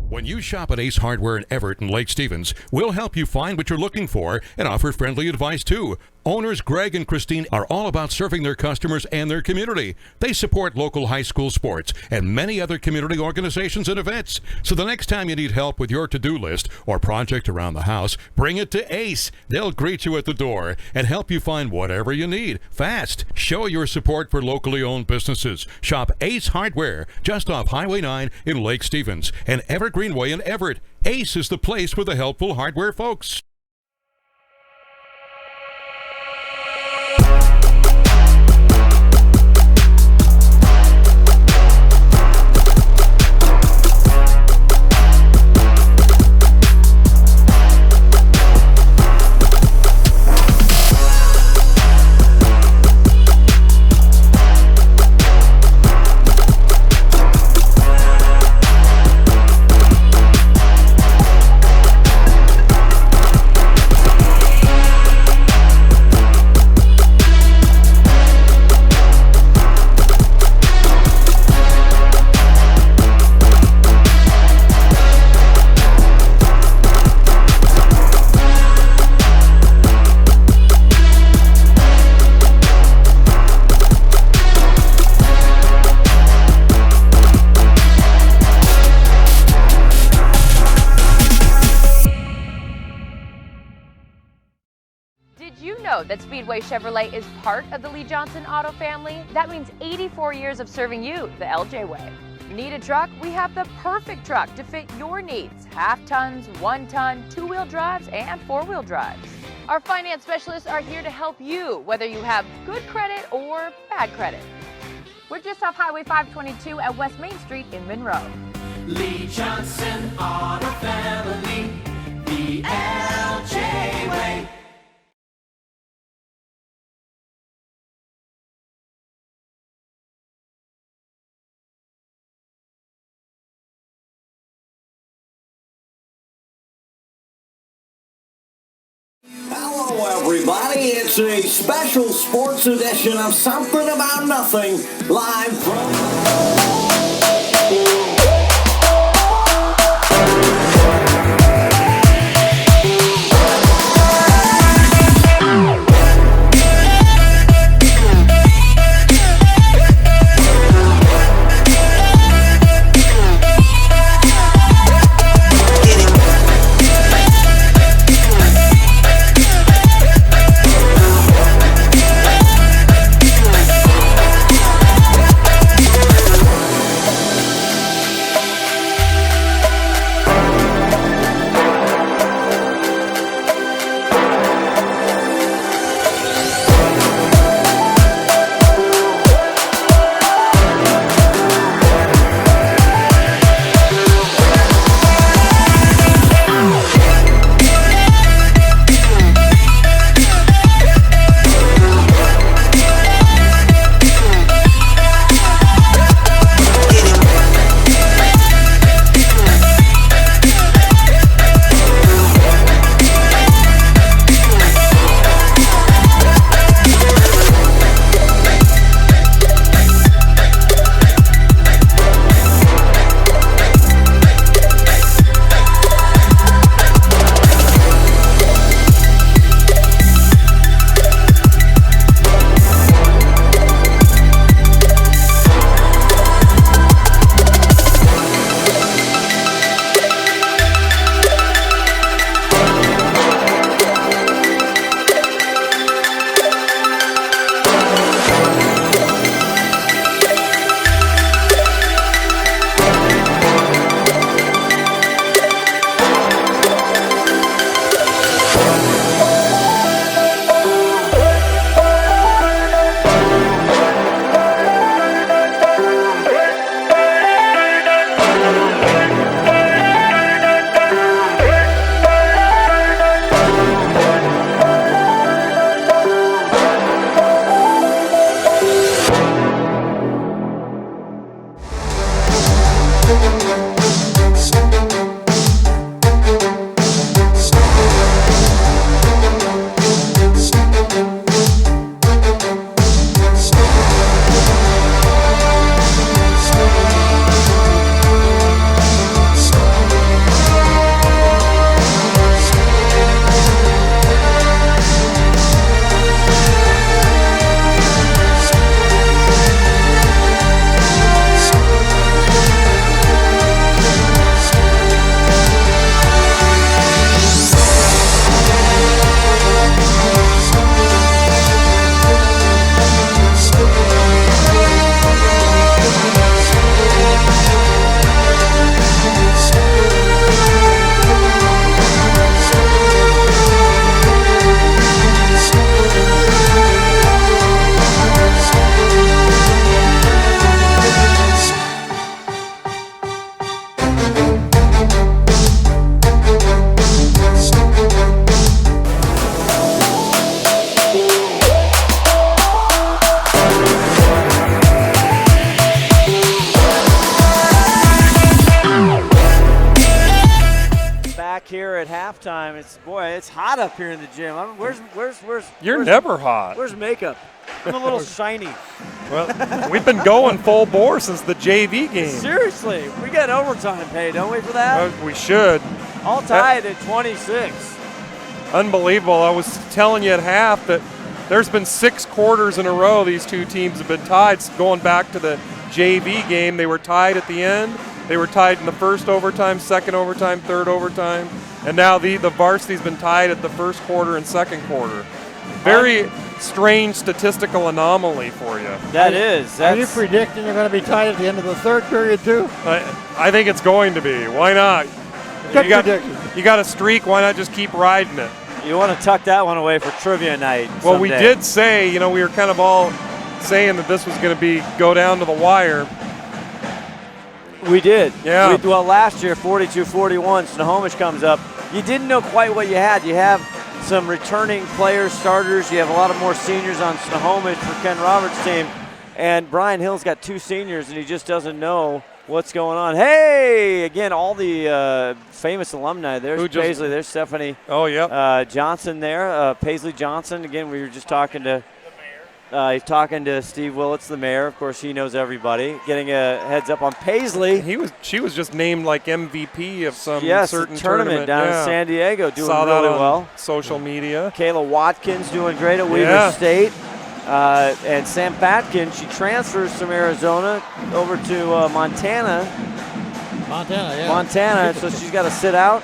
When you shop at Ace Hardware in Everett and Lake Stevens, we'll help you find what you're looking for and offer friendly advice too. Owners Greg and Christine are all about serving their customers and their community. They support local high school sports and many other community organizations and events. So the next time you need help with your to-do list or project around the house, bring it to Ace. They'll greet you at the door and help you find whatever you need fast. Show your support for locally owned businesses. Shop Ace Hardware just off Highway 9 in Lake Stevens and Everett Greenway in Everett. Ace is the place for the helpful hardware folks. Did you know that Speedway Chevrolet is part of the Lee Johnson Auto family? That means 84 years of serving you the LJ way. Need a truck? We have the perfect truck to fit your needs. Half tons, 1 ton, 2-wheel drives, and 4-wheel drives. Our finance specialists are here to help you, whether you have good credit or bad credit. We're just off Highway 522 at West Main Street in Monroe. Lee Johnson Auto Family, the LJ way. Hello, everybody. It's a special sports edition of Something About Nothing, live from... It's hot up here in the gym. Where's You're never hot. Where's makeup? I'm a little shiny. Well, we've been going full bore since the JV game. Seriously, we got overtime pay, don't we, for that? We should. All tied at 26. Unbelievable. I was telling you at half that there's been 6 quarters in a row these two teams have been tied. Going back to the JV game, they were tied at the end. They were tied in the first overtime, second overtime, third overtime. And now the varsity's been tied at the first quarter and second quarter. Very strange statistical anomaly for you. That is. Are you predicting they're going to be tied at the end of the third period too? I think it's going to be. Why not? Good prediction. You got a streak. Why not just keep riding it? You want to tuck that one away for trivia night Well, someday. we did say, we were kind of all saying that this was going to go down to the wire. We did. Yeah. Well, last year, 42-41, Snohomish comes up. You didn't know quite what you had. You have some returning players, starters. You have a lot of more seniors on Snohomish for Ken Roberts' team. And Brian Hill's got 2 seniors, and he just doesn't know what's going on. Hey, again, all the famous alumni. There's Paisley. There's Stephanie. Oh, yep. Johnson there. Paisley Johnson. Again, we were just talking to he's talking to Steve Willits, the mayor. Of course, he knows everybody. Getting a heads up on Paisley. She was just named like MVP of some certain tournament down in San Diego, doing Saw really that on well. Social media. Kayla Watkins doing great at Weber State. And Sam Patkin, she transfers from Arizona over to Montana. Montana, so she's got to sit out.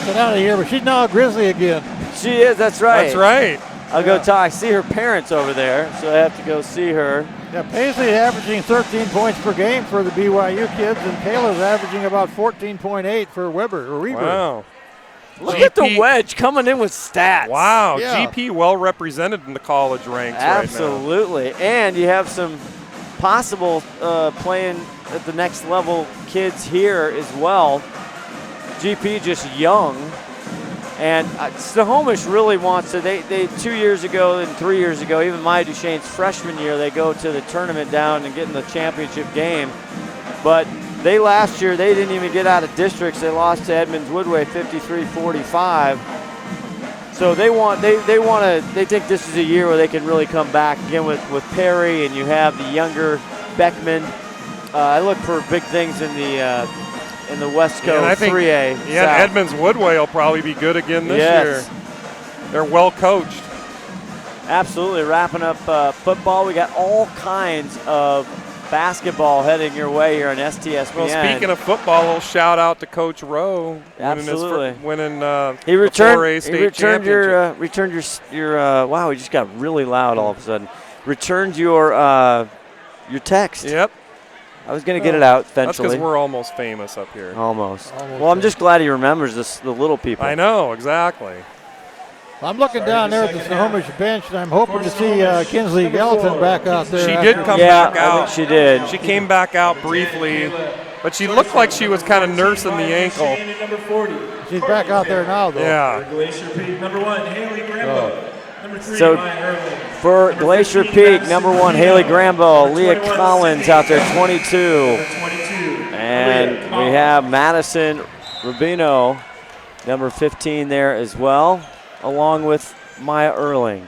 Sit out of here, but she's now a Grizzly again. She is, that's right. That's right. I'll go talk. I see her parents over there, so I have to go see her. Yeah, Paisley averaging 13 points per game for the BYU kids, and Kayla's averaging about 14.8 for Weber. Wow. Look at the wedge coming in with stats. Wow, GP well represented in the college ranks Absolutely. right now. And you have some possible playing at the next level kids here as well. GP just young. And Snohomish really wants to, they 2 years ago and 3 years ago, even Maya Duchesne's freshman year, they go to the tournament down and get in the championship game. But they last year, they didn't even get out of districts. They lost to Edmonds Woodway 53-45. So they think this is a year where they can really come back again with Perry, and you have the younger Beckman. I look for big things in the West Coast 3A. Yeah, South. Edmonds Woodway will probably be good again this year. They're well coached. Absolutely. Wrapping up football, we got all kinds of basketball heading your way here on STSPN. Well, speaking of football, a little shout out to Coach Rowe. Absolutely. Winning he returned, the 4A state he returned championship. your wow, he just got really loud all of a sudden. Returned your text. Yep. I was going to get it out eventually. That's because we're almost famous up here. Almost. Well, I'm just glad he remembers the little people. I know, exactly. I'm looking down there at the Snohomish bench, and I'm hoping to see Kinsley Gallatin back out there. She did come back out. I think she did. She came back out briefly, but she looked like she was kind of nursing the ankle. She's back out there now, though. Yeah. Glacier Peak, number 1, Haley Grambo. Number 3, So Maya Erling. for Glacier Peak, number 1, Haley Grambo. Leah Collins out there, 22. And we have Madison Rubino, number 15 there as well, along with Maya Erling.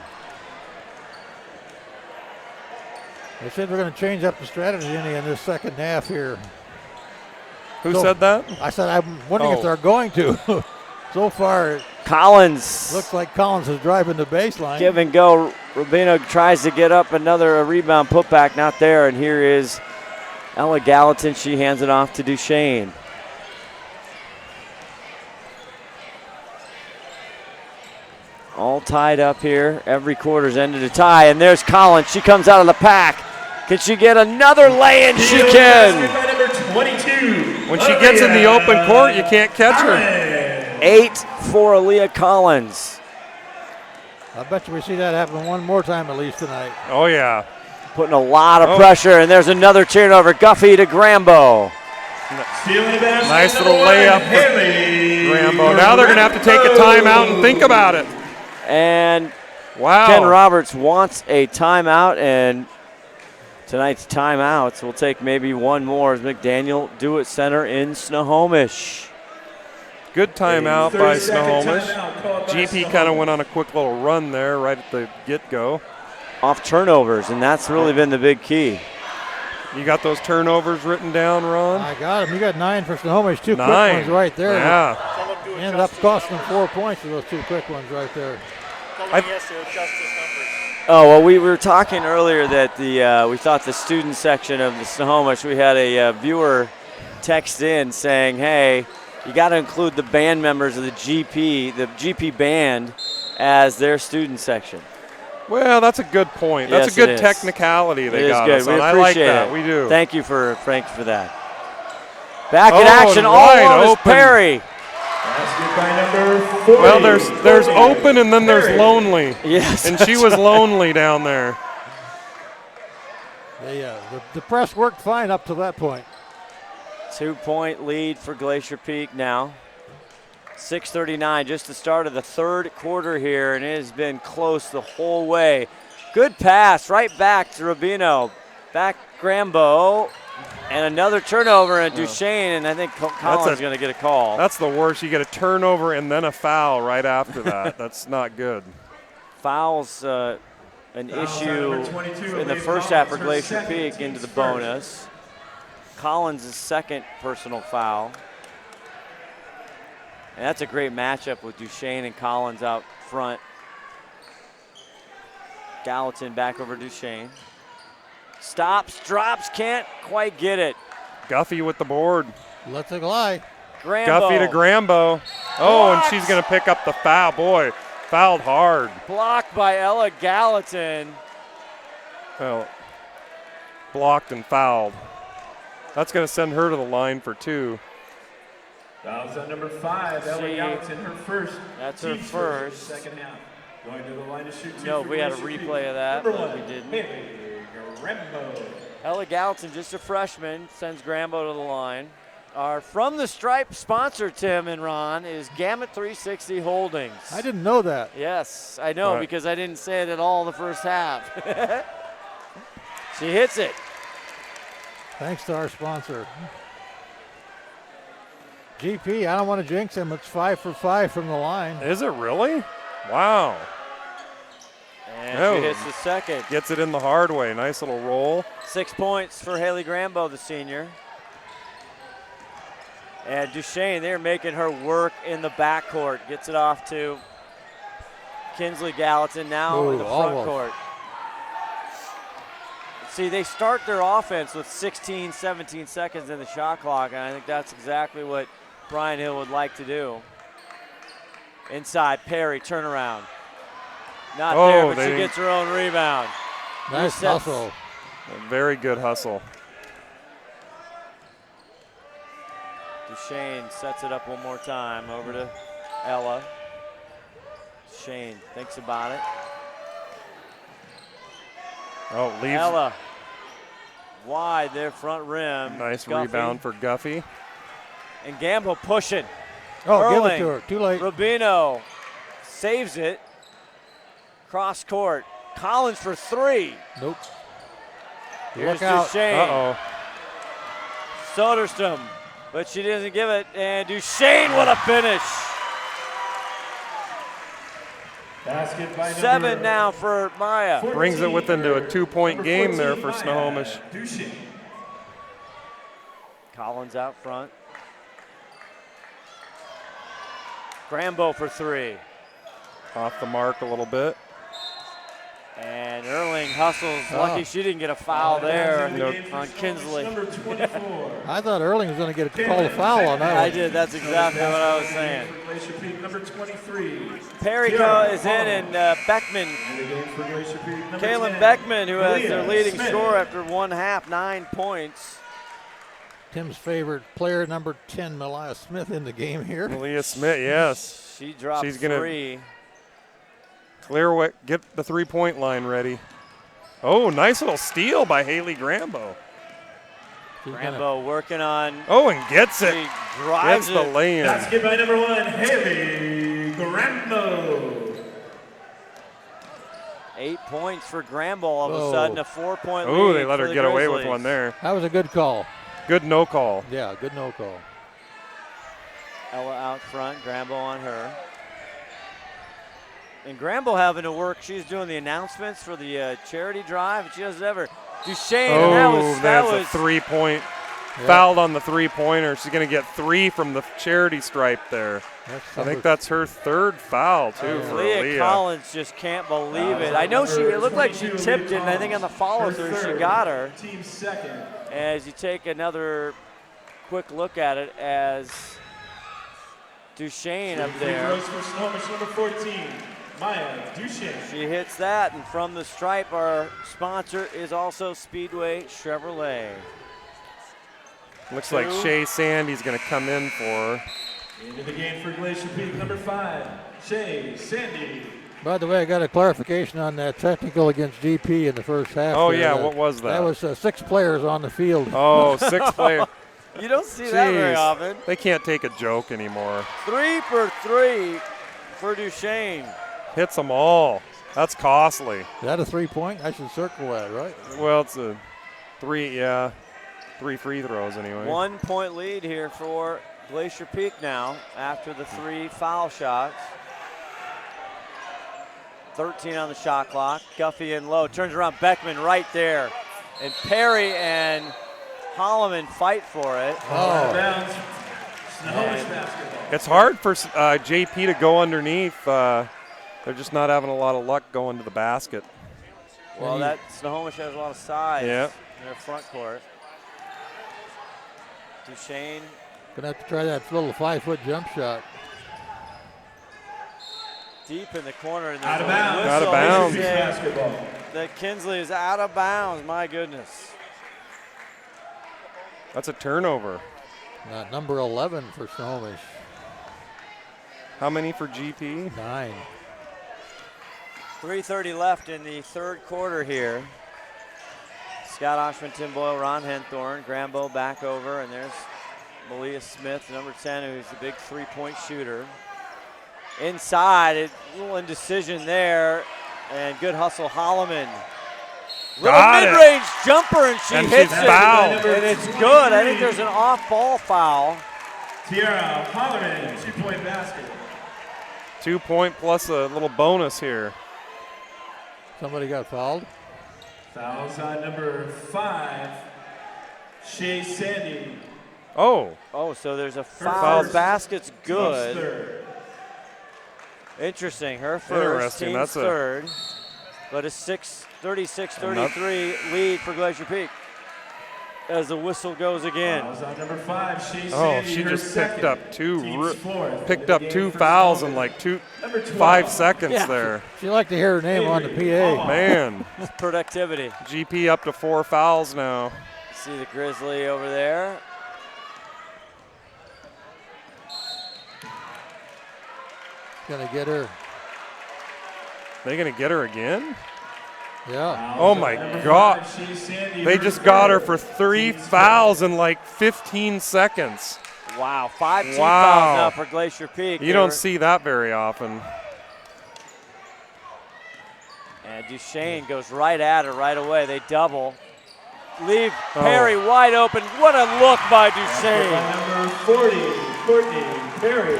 They said we're going to change up the strategy in this second half here. Who said that? I said I'm wondering if they're going to. So far, Collins. Looks like Collins is driving the baseline. Give and go. Rubino tries to get up another rebound putback, not there. And here is Ella Gallatin. She hands it off to Duchesne. All tied up here. Every quarter's ended a tie. And there's Collins. She comes out of the pack. Can she get another lay-in? She can. When she gets in the open court, you can't catch her. 8 for Aaliyah Collins. I bet you we see that happen one more time at least tonight. Oh, yeah. Putting a lot of pressure, and there's another turnover. Guffey to Grambo. Nice little layup for Grambo. Now they're going to have to take a timeout and think about it. And wow, Ken Roberts wants a timeout, and tonight's timeouts will take maybe one more as McDaniel Dewitt Center in Snohomish. Good timeout by Snohomish. GP kind of went on a quick little run there right at the get-go. Off turnovers, and that's really been the big key. You got those turnovers written down, Ron? I got them. You got 9 for Snohomish, 2 quick 9. ones right there. Yeah. Ended up costing them 4 points for those 2 quick ones right there. Oh, well, we were talking earlier that we thought the student section of the Snohomish, we had a viewer text in saying, hey, you got to include the band members of the GP band as their student section. Well, that's a good point. That's a good technicality they got us on. I like that. We do. Thank you for that. Back in action, all along is Perry. Well, there's open and then there's lonely. Yes, and she was lonely down there. The press worked fine up to that point. 2-point lead for Glacier Peak now. 6:39, just the start of the third quarter here, and it has been close the whole way. Good pass right back to Rubino. Back Grambo, And another turnover, and Duchesne, and I think Collins is going to get a call. That's the worst. You get a turnover and then a foul right after that. That's not good. Fouls an issue in the first half for Glacier Peak into the bonus. Collins' second personal foul. And that's a great matchup with Duchesne and Collins out front. Gallatin back over Duchesne. Stops, drops, can't quite get it. Guffey with the board. Let's it lie. Grambo. Guffey to Grambo. Oh, and she's going to pick up the foul. Boy, fouled hard. Blocked by Ella Gallatin. Well, blocked and fouled. That's going to send her to the line for 2. Fouls on number 5, Ella Gallatin, her first. That's her first. Second half. Going to the line to shoot 2. No, we had a replay of that, but we didn't. Grambo. Ella Gallatin, just a freshman, sends Grambo to the line. Our From the Stripe sponsor, Tim and Ron, is Gamut 360 Holdings. I didn't know that. Yes, I know because I didn't say it at all the first half. She hits it. Thanks to our sponsor. GP, I don't want to jinx him. It's 5 for 5 from the line. Is it really? Wow. And she hits the second. Gets it in the hard way. Nice little roll. 6 points for Haley Grambo, the senior. And Duchesne, they're making her work in the backcourt. Gets it off to Kinsley Gallatin now in the front court. See, they start their offense with 16, 17 seconds in the shot clock, and I think that's exactly what Brian Hill would like to do. Inside, Perry, turnaround. Not there, but she gets her own rebound. Nice hustle. A very good hustle. Duchesne sets it up one more time over to Ella. Duchesne thinks about it. Oh, leaves. Ella wide there, front rim. Nice Guffey. rebound for Guffey. And Gambo pushing. Oh, Erling, give it to her. Too late. Rubino saves it. Cross court. Collins for 3. Nope. Here's Look out. Duchesne. Uh-oh. Soderstrom, but she doesn't give it. And Duchesne, what a finish. Basket by 7 now for Maya. Brings it within to a 2-point game there for Snohomish. Collins out front. Grambo for 3. Off the mark a little bit. And Erling hustles. Lucky she didn't get a foul there on Kinsley. I thought Erling was going to get a call to foul on that one. I did. That's exactly what I was saying. Number 23. Perico is in, and Beckman. Kaylin Beckman, who has their leading scorer after one half, 9 points. Tim's favorite player, number 10, Malia Smith, in the game here. Malia Smith, yes. She dropped She's gonna 3. Clear, get the 3-point line ready. Oh, nice little steal by Haley Grambo. Grambo working on. Oh, and gets it. She drives gets the lay-in. Basket by number 1, Haley Grambo. 8 points for Grambo all of a sudden, a 4-point lead. Oh, they let her the get away with Grizzlies. one there. That was a good call. Good no call. Yeah, good no call. Ella out front, Grambo on her. And Grambo having to work. She's doing the announcements for the charity drive. She does it ever. Duchesne, and that was a 3-point. Fouled on the 3-pointer. She's going to get 3 from the charity stripe there. I think that's her 3rd foul, too, for Leah Collins just can't believe it. I know it looked like she tipped it, and I think on the follow-through she got her. Team second. As you take another quick look at it, as Duchesne up there. For Snohomish, number 14. Maya Duchesne. She hits that, and from the stripe, our sponsor is also Speedway Chevrolet. Looks like Shea Sandy's going to come in for her. Into the game for Glacier Peak, number 5, Shea Sandy. By the way, I got a clarification on that technical against GP in the first half. Oh, yeah, what was that? That was 6 players on the field. Oh, 6 players. You don't see that very often. They can't take a joke anymore. 3 for 3 for Duchesne. Hits them all. That's costly. Is that a 3-point? I should circle that, right? Well, it's a 3, yeah. 3 free throws anyway. 1 point lead here for Glacier Peak now after the 3 foul shots. 13 on the shot clock. Guffey in low, turns around, Beckman right there. And Perry and Holloman fight for it. Bounds. Snohomish basketball. It's hard for JP to go underneath. They're just not having a lot of luck going to the basket. Well, that Snohomish has a lot of size Yeah. in their front court. Duchesne. Gonna have to try that little 5-foot jump shot. Deep in the corner. And Out of bounds. Out of bounds. Basketball. That Kinsley is out of bounds. My goodness. That's a turnover. Number 11 for Snohomish. How many for GP? 9. 3:30 left in the third quarter here. Scott Oshman, Tim Boyle, Ron Henthorn, Grambo back over, and there's Malia Smith, number 10, who's the big three-point shooter. Inside, a little indecision there, and good hustle, Holloman. Little mid-range jumper, and she hits it, fouled. and it's good. I think there's an off-ball foul. Tiara Holloman, 2-point basket. 2 point plus a little bonus here. Somebody got fouled. Fouls on number 5, Shea Sandy. Oh, so there's a foul. Basket's good. Third. Interesting. Her first, Interesting. team's That's third. But a 36-33 lead for Glacier Peak as the whistle goes again. Fouls on number 5, Shea Sandy. Oh, she her just second. picked up Team's fourth. picked up 2 fouls in like 5 seconds there. She liked to hear her name on the PA. Man, Productivity. GP up to 4 fouls now. See the Grizzly over there. Gonna get her. They gonna get her again? Yeah. Oh my God. They just got her for 3 fouls in like 15 seconds. Wow, 5 team Wow. fouls now for Glacier Peak. You don't see that very often. And Duchesne goes right at her right away. They double. Leave Perry wide open. What a look by Duchesne. Number 40, Courtney Perry.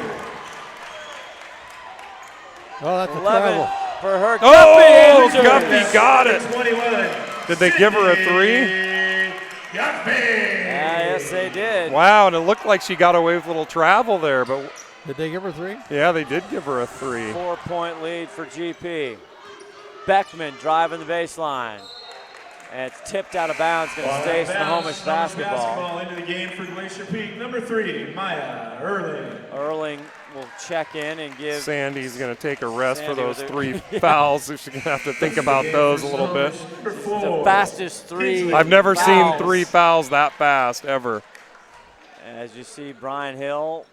Oh, that's a 11 travel. for her. Oh, Guffey Guffey got it. 21. Did they give her a 3? Yes, they did. Wow, and it looked like she got away with a little travel there, but Did they give her 3? yeah, they did give her a 3. 4-point lead for GP. Beckman driving the baseline. And it's tipped out of bounds. Going to stay Snohomish basketball. Into the game for Glacier Peak. Number 3, Maya Erling. Erling will check in and give. Sandy's going to take a rest Sandy for those with 3 fouls. She's going to have to think about those a little bit. Number 4. The fastest 3. I've never seen fouls. 3 fouls that fast, ever. As you see Brian Hill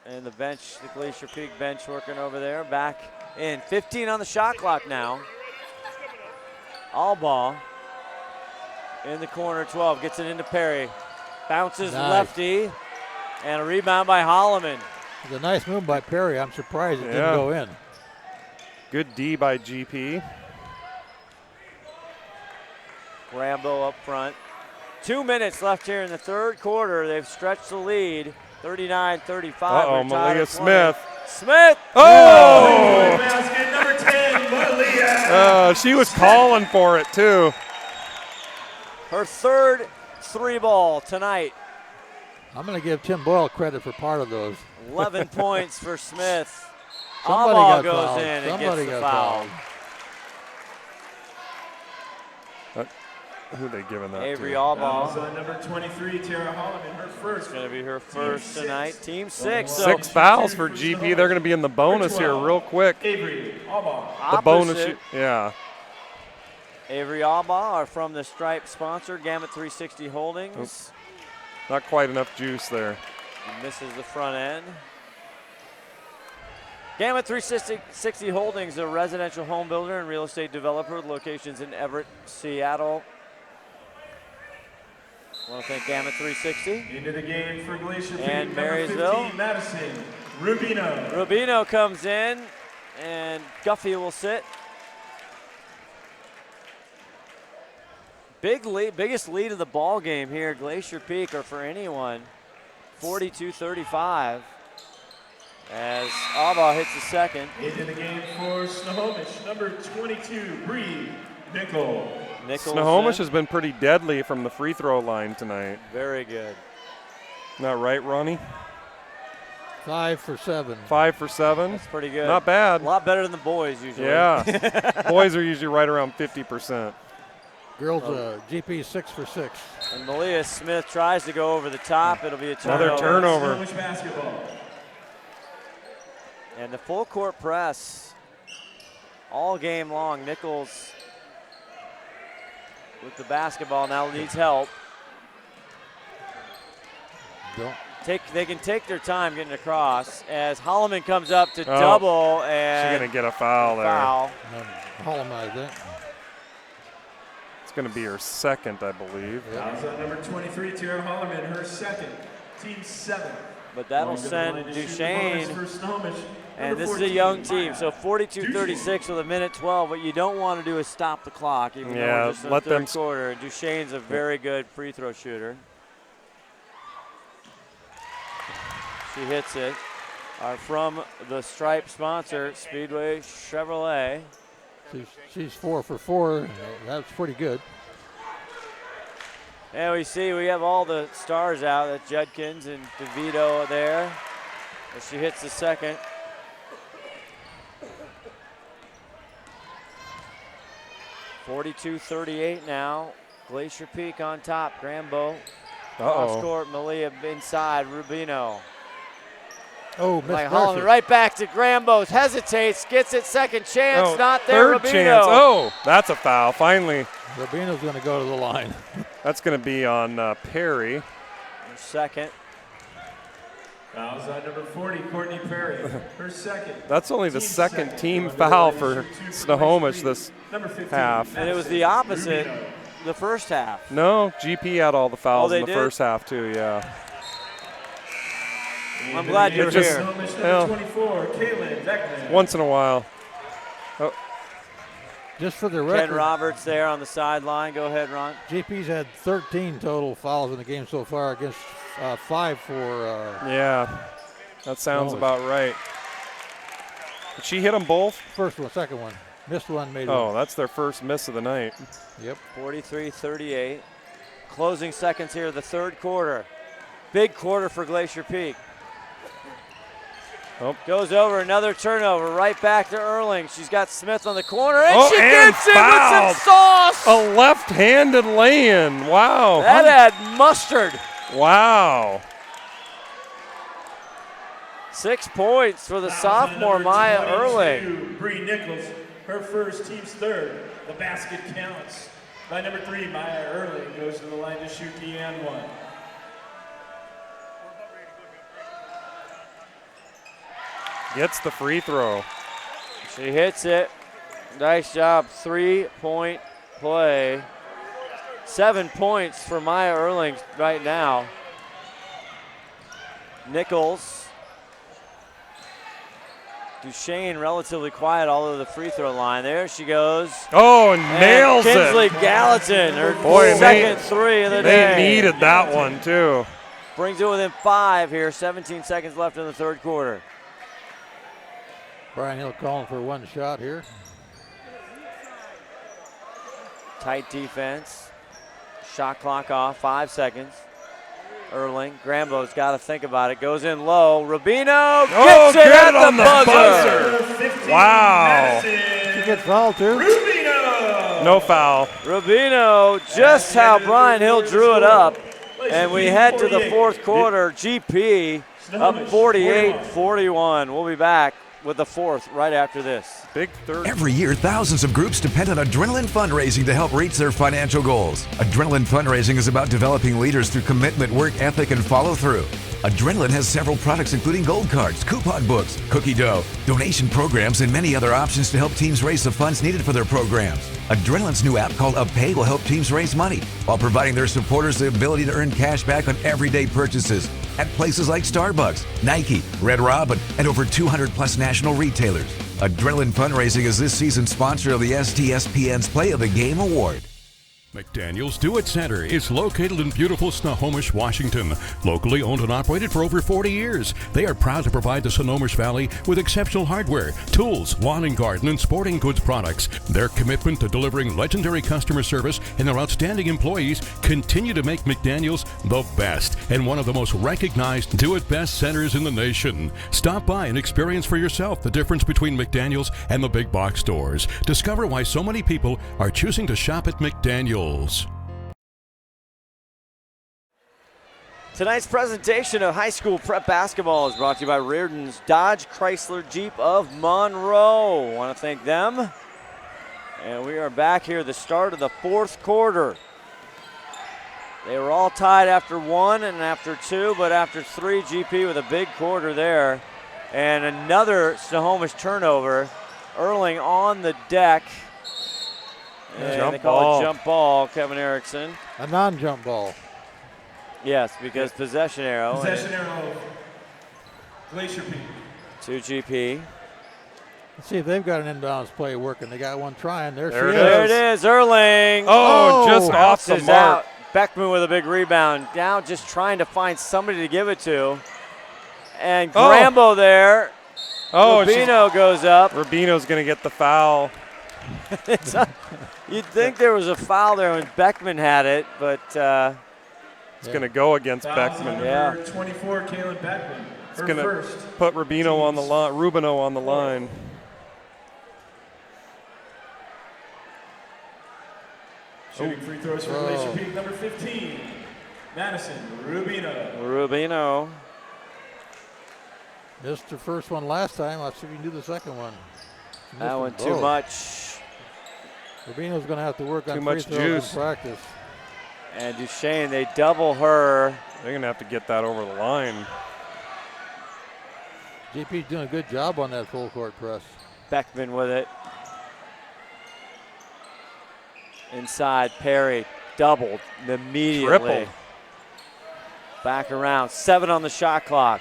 and the bench, the Glacier Peak bench working over there. Back in. 15 on the shot clock now. Albaugh in the corner, 12, gets it into Perry. Bounces Nice. lefty, and a rebound by Holloman. It's a nice move by Perry. I'm surprised it Yeah. didn't go in. Good D by GP. Rambo up front. 2 minutes left here in the third quarter. They've stretched the lead, 39-35. Uh-oh, We're tied Malia at 20. Smith. Smith! Oh! Basket number 10, Malia. She was calling for it, too. Her third 3-ball tonight. I'm going to give Tim Boyle credit for part of those. 11 points for Smith. Somebody Albaugh got goes fouled. in and Somebody gets the got foul. fouled. Who are they giving that Avery to? Albaugh. Fouls on number 23, Tara Holloman, her first. It's going to be her first tonight. Team 6. 6 fouls for GP. They're going to be in the bonus here real quick. Avery Albaugh. The bonus, yeah. Avery Albaugh are from the Stripe sponsor, Gamut 360 Holdings. Oops. Not quite enough juice there. He misses the front end. Gamut 360 Holdings, a residential home builder and real estate developer with locations in Everett, Seattle. I want to thank Gamut 360. Into the game for Glacier Peak. And number Marysville. 15, Madison Rubino. Rubino comes in, and Guffey will sit. Biggest lead of the ball game here, Glacier Peak, or for anyone, 42-35. As Alba hits the second. Into the game for Snohomish, number 22, Bree Nickel. Snohomish has been pretty deadly from the free throw line tonight. Very good. Not right, Ronnie? 5 for 7. 5 for 7. That's pretty good. Not bad. A lot better than the boys usually. Yeah. Boys are usually right around 50%. Girls, GP 6 for 6. And Malia Smith tries to go over the top. It'll be a turnover. Another turnover. Snohomish basketball. And the full court press all game long. Nichols with the basketball now needs help. They can take their time getting across as Holloman comes up to double, and she's going to get a foul there. Holloman, I think. It's going to be her second, I believe. Fouls on number 23, Tara Holloman, her second, team 7. But that'll send Duchesne, and this is a young team, so 42-36 with a minute 12. What you don't want to do is stop the clock, even though we're just in the third quarter. Duchesne's a very good free throw shooter. She hits it. From the Stripe sponsor, Speedway Chevrolet. She's 4 for 4. That's pretty good. And we have all the stars out. That's Judkins and DeVito there. As she hits the second. (42-38) now. Glacier Peak on top. Grambo. Cross court. Malia inside. Rubino. Oh, like Holloman right back to Grambo's. Hesitates. Gets it. Second chance. Not there. Third Rubino. chance. Oh, that's a foul. Finally. Rubino's going to go to the line. That's going to be on Perry. Second. Fouls on number 40, Courtney Perry. Her second. That's only the second team foul for Snohomish this half. And it was the opposite the first half. No, GP had all the fouls in the did? first half too, yeah. I'm glad you're here. Once in a while. Oh. Just for the record. Ken Roberts there on the sideline. Go ahead, Ron. GP's had 13 total fouls in the game so far against 5 for. Yeah, that sounds about right. Did she hit them both? First one, second one. Missed one, made one. one. That's their first miss of the night. Yep. 43-38. Closing seconds here of the third quarter. Big quarter for Glacier Peak. Goes over, another turnover, right back to Erling. She's got Smith on the corner, and she gets it with some sauce. A left-handed lay-in, wow. That had mustard. Wow. 6 points for the sophomore Maya Erling. Bree Nichols, her first, team's third. The basket counts. By number 3, Maya Erling goes to the line to shoot the and one. Gets the free throw. She hits it. Nice job. 3-point play. 7 points for Maya Erling right now. Nichols. Duchesne relatively quiet all over the free throw line. There she goes. Oh, nails it. Kinsley Gallatin, her second three of the day. They needed that one, too. Brings it within 5 here. 17 seconds left in the third quarter. Brian Hill calling for one shot here. Tight defense. Shot clock off, 5 seconds. Erling, Grambo's got to think about it. Goes in low. Rubino gets it at the buzzer. Wow. She gets fouled too. Rubino. No foul. Rubino, just how Brian Hill drew it up. And we head to the fourth quarter. GP up 48-41. We'll be back with the fourth right after this. Big third. Every year, thousands of groups depend on Adrenaline Fundraising to help reach their financial goals. Adrenaline Fundraising is about developing leaders through commitment, work ethic, and follow-through. Adrenaline has several products including gold cards, coupon books, cookie dough, donation programs, and many other options to help teams raise the funds needed for their programs. Adrenaline's new app called UpPay will help teams raise money while providing their supporters the ability to earn cash back on everyday purchases at places like Starbucks, Nike, Red Robin, and over 200 plus national retailers. Adrenaline Fundraising is this season's sponsor of the STSPN's Play of the Game Award. McDaniel's Do It Center is located in beautiful Snohomish, Washington. Locally owned and operated for over 40 years, they are proud to provide the Snohomish Valley with exceptional hardware, tools, lawn and garden, and sporting goods products. Their commitment to delivering legendary customer service and their outstanding employees continue to make McDaniel's the best and one of the most recognized Do It Best centers in the nation. Stop by and experience for yourself the difference between McDaniel's and the big box stores. Discover why so many people are choosing to shop at McDaniel's. Tonight's presentation of high school prep basketball is brought to you by Reardon's Dodge Chrysler Jeep of Monroe. Want to thank them. And we are back here at the start of the fourth quarter. They were all tied after 1 and after 2, but after 3, GP with a big quarter there. And another Snohomish turnover. Erling on the deck. And they call it jump ball, Kevin Erickson. A non-jump ball. Yes, because possession arrow. Possession arrow, Glacier Peak. To GP. Let's see if they've got an inbounds play working. They got one trying. There it is, Erling. Oh, just off the mark. Out. Beckman with a big rebound. Now just trying to find somebody to give it to. And Grambo there. Oh, Rubino goes up. Rubino's going to get the foul. You'd think there was a foul there when Beckman had it, but it's going to go against Beckman. Yeah. 24, Caleb Beckman. It's going to put Rubino on the line. Rubino on the line. Shooting free throws for Glacier Peak, number 15, Madison Rubino. Rubino. Missed the first one last time. Let's see if you can do the second one. That one too much. Rubino's going to have to work on too free much throws juice. in practice. And Duchesne, they double her. They're going to have to get that over the line. JP's doing a good job on that full court press. Beckman with it. Inside, Perry doubled immediately. Tripled. Back around, 7 on the shot clock.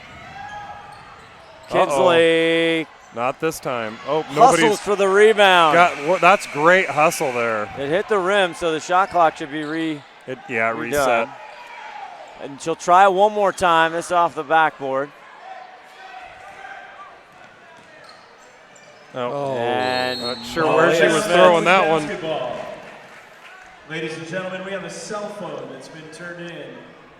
Kinsley. Not this time. Oh, hustles for the rebound. That's great hustle there. It hit the rim, so the shot clock should be redone. Reset. And she'll try one more time. This off the backboard. And not sure where she was throwing that one. Ladies and gentlemen, we have a cell phone that's been turned in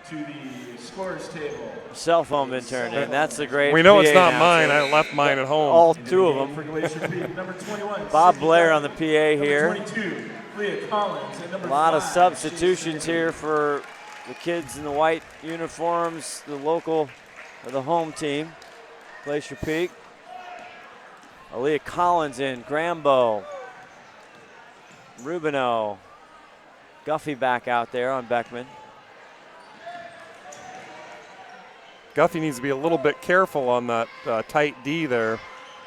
to the scores table. Cell phone been turned in. That's the great. We know PA it's not announcer. mine. I left mine at home. All 2 of them. Number 21, Bob Blair on the PA here. Number 22, Leah Collins. And number a lot 5, of substitutions here for the kids in the white uniforms, the local or the home team, Glacier Peak. Aaliyah Collins in, Grambo, Rubino, Guffey back out there on Beckman. Guffey needs to be a little bit careful on that tight D there.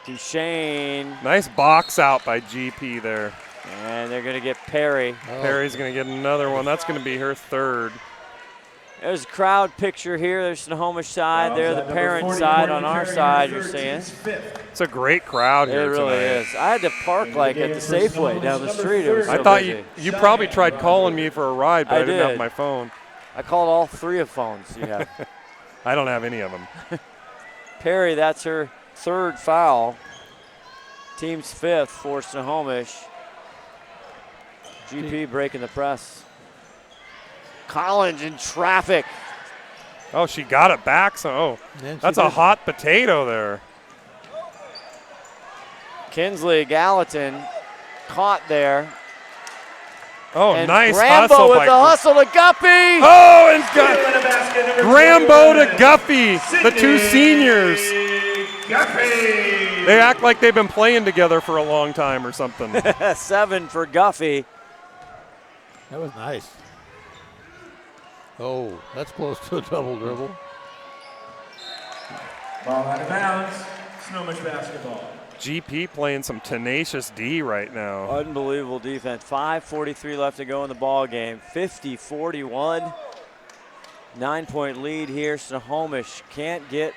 Duchesne. Nice box out by GP there. And they're going to get Perry. Perry's going to get another one. That's going to be her third. There's a crowd picture here. There's the Snohomish side. There, the parent side. On our side, you're seeing. It's a great crowd here It really tonight. is. I had to park like at the Safeway down the street. It was so I thought busy. you probably tried calling me for a ride, but I didn't did. have my phone. I called all 3 of phones you have. I don't have any of them. Perry, that's her 3rd foul. Team's 5th for Snohomish. GP breaking the press. Collins in traffic. Oh, she got it back. So, that's a hot potato there. Kinsley Gallatin caught there. Oh, and nice Grambo hustle with by the hustle to Guffey. Oh, and Grambo to Guffey, the 2 seniors. Guffey. They act like they've been playing together for a long time or something. 7 for Guffey. That was nice. Oh, that's close to a double dribble. Ball out of bounds. Snohomish basketball. GP playing some tenacious D right now. Unbelievable defense. 5:43 left to go in the ball game. 50-41. 9-point lead here. Snohomish can't get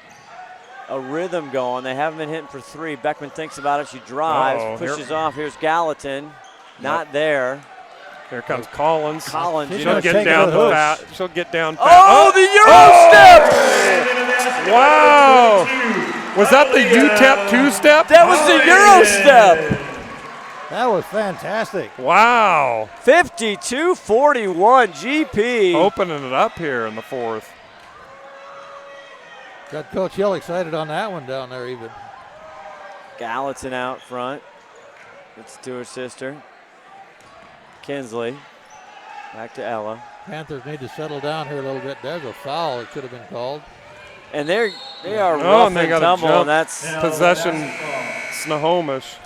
a rhythm going. They haven't been hitting for 3. Beckman thinks about it. She drives, pushes off. Here's Gallatin. Not there. Here comes Collins. Collins. She'll get down fast. She'll get down fast. Oh, the Euro step! Wow! Was that the UTEP two-step? That was the Euro step. That was fantastic. Wow. 52-41 GP. Opening it up here in the fourth. Got Coach Hill excited on that one down there even. Gallatin out front. It's to her sister. Kinsley. Back to Ella. Panthers need to settle down here a little bit. There's a foul that should have been called. And they are rough and they and got tumble, a jump. and that's Possession Snohomish.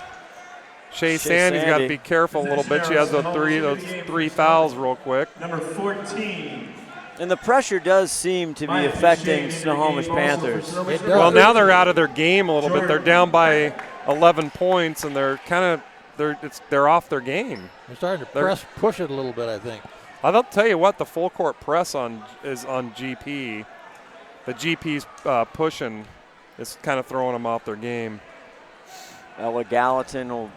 Shea Sandy's got to be careful a little bit. She has those three fouls real quick. Number 14. And the pressure does seem to be affecting Snohomish Panthers. Well, now they're out of their game a little bit. They're down by 11 points, and they're off their game. They're starting to push it a little bit, I think. I'll tell you what, the full court press is on GP. The GP's pushing is kind of throwing them off their game. Ella Gallatin will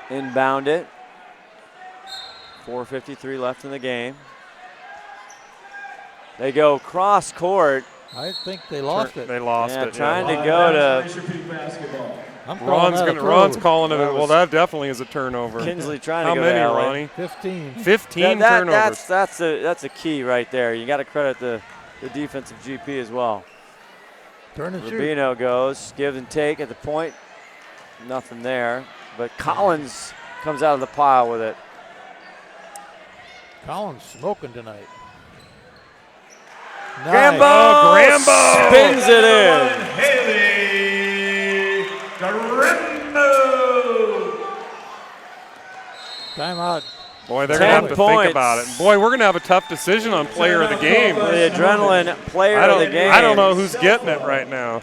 inbound it. 4:53 left in the game. They go cross court. I think they lost it. They lost it. Trying to go to. Ron's calling it. Well, that definitely is a turnover. Kinsley trying to go How many, to Ronnie? 15. 15 turnovers. That's a key right there. You got to credit the defensive GP as well. Turn and shoot. Rubino goes, give and take at the point. Nothing there, but Collins comes out of the pile with it. Collins smoking tonight. Grambo, Grambo spins it in. Haley Grambo. Timeout. Boy, they're going to have to think about it. Boy, we're going to have a tough decision on player of the game. The adrenaline player of the game. I don't know who's getting it right now.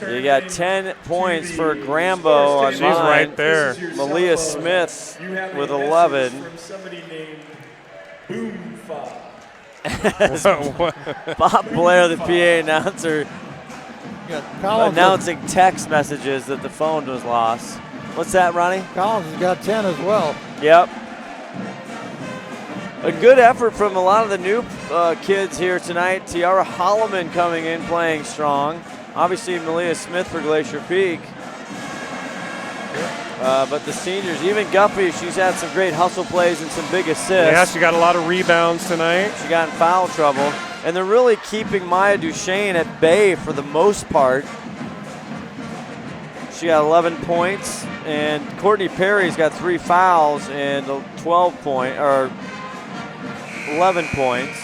You got 10 points for Grambo on She's mine. right there. Malia Smith with 11. From somebody named Boomfa. Bob Blair, the PA announcer, announcing text messages that the phone was lost. What's that, Ronnie? Collins has got 10 as well. Yep. A good effort from a lot of the new kids here tonight. Tiara Holloman coming in playing strong. Obviously, Malia Smith for Glacier Peak. But the seniors, even Guffey, she's had some great hustle plays and some big assists. Yeah, she got a lot of rebounds tonight. She got in foul trouble. And they're really keeping Maya Duchesne at bay for the most part. She got 11 points, and Courtney Perry's got 3 fouls and 11 points.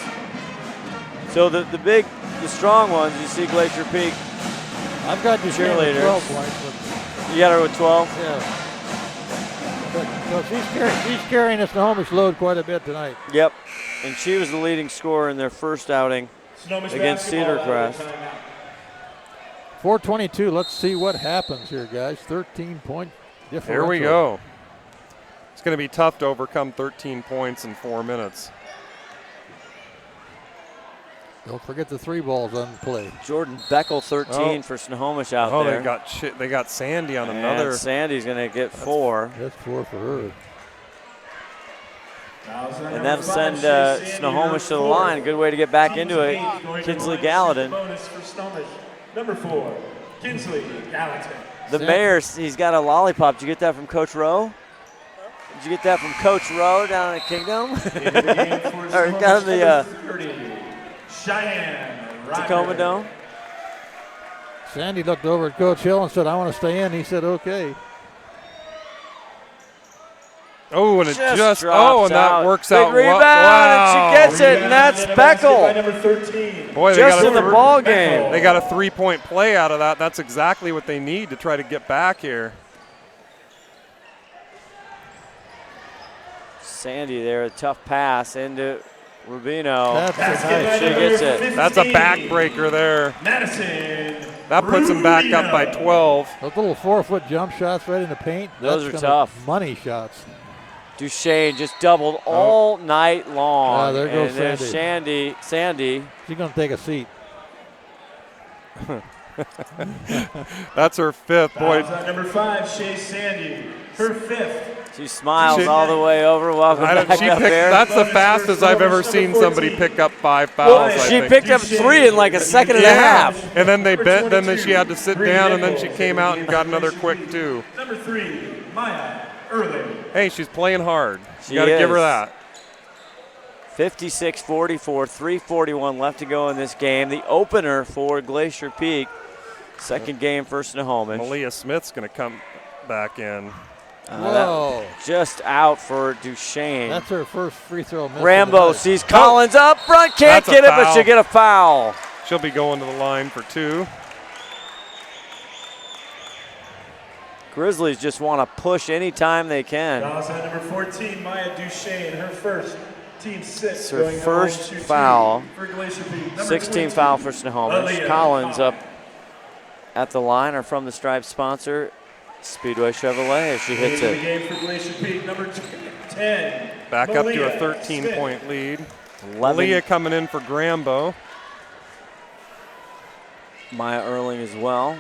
So the strong ones, you see Glacier Peak. I've got Duchesne with 12 points. You got her with 12? Yeah. So she's carrying the Snohomish load quite a bit tonight. Yep. And she was the leading scorer in their first outing against Cedar Crest. 4:22. Let's see what happens here, guys. 13-point differential. Here we go. It's going to be tough to overcome 13 points in 4 minutes. Don't forget the 3 balls on play. Jordan Beckel, 13 for Snohomish out there. They got Sandy on and another. Sandy's going to get 4. That's 4 for her. And that'll send Snohomish to the line. Good way to get back into it. Kinsley Gallatin. Bonus for Snohomish. Number 4, Kinsley Gallatin. The mayor, he's got a lollipop. Did you get that from Coach Rowe? Did you get that from Coach Rowe down at Kingdom? Or down in the Tacoma Dome? Sandy looked over at Coach Hill and said, I want to stay in. He said, okay. Oh, and it just drops and that out. works Big out. Rebound, Wow. and she gets it, and that's Beckel. Number 13. Boy, they Just got in the ball game. They got a 3-point play out of that. That's exactly what they need to try to get back here. Sandy there, a tough pass into Rubino. That's she gets it. That's a backbreaker there. Madison. That puts them back up by 12. Those little 4-foot jump shots right in the paint. Those are tough. Money shots. Duchesne just doubled all night long. There goes and there's Sandy. She's going to take a seat. That's her fifth. Boy, Fouls on number 5, Shea Sandy. Her 5th. She smiles all the way over. Welcome back up there. That's the fastest I've ever seen somebody pick up 5 fouls. She picked up 3 in like a second and a half. And then they bent. Then she had to sit down, and then she came out and got another quick 2. Number 3, Maya Early. Hey, she's playing hard. She You got to give her is. that. 56-44, 3:41 left to go in this game. The opener for Glacier Peak. Second game for Snohomish. Malia Smith's going to come back in. Whoa. Just out for Duchesne. That's her first free throw miss. Rambo sees Collins up front, can't That's a get it, but foul. she'll get a foul. She'll be going to the line for 2. Grizzlies just want to push anytime they can. Fouls on number 14, Maya Duchesne. Her first, team 6. It's her first foul. 16 foul for Snohomish. Collins up at the line, or from the Stripes sponsor, Speedway Chevrolet, as she hits The it. game for Glacier Peak, number 10. Back up to a Malia 13-point lead. 11. Malia coming in for Grambo. Maya Erling as well.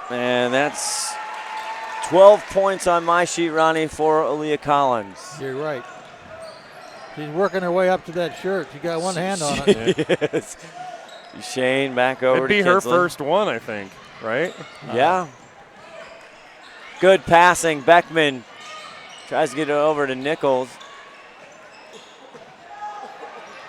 And that's 12 points on my sheet, Ronnie, for Aaliyah Collins. You're right. She's working her way up to that shirt. She got one hand on it. Yes. Shane back over It'd be to her Kinsley. first one, I think, right? Yeah. Good passing. Beckman tries to get it over to Nichols.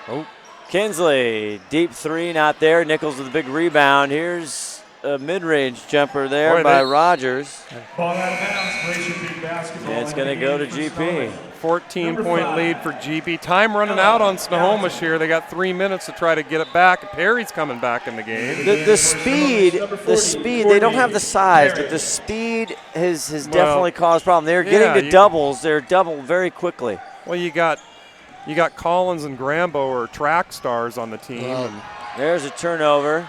Oh. Kinsley, deep 3, not there. Nichols with a big rebound. Here's a mid-range jumper there by Rogers. Ball out of bounds, Glacier Peak basketball. And it's going to go to GP. 14-point lead for GP. Time running out on Snohomish here. They got 3 minutes to try to get it back. Perry's coming back in the game. The speed, they don't have the size, but the speed has definitely caused problem. They're getting to doubles. They're double very quickly. Well, you got Collins and Grambo are track stars on the team. There's a turnover.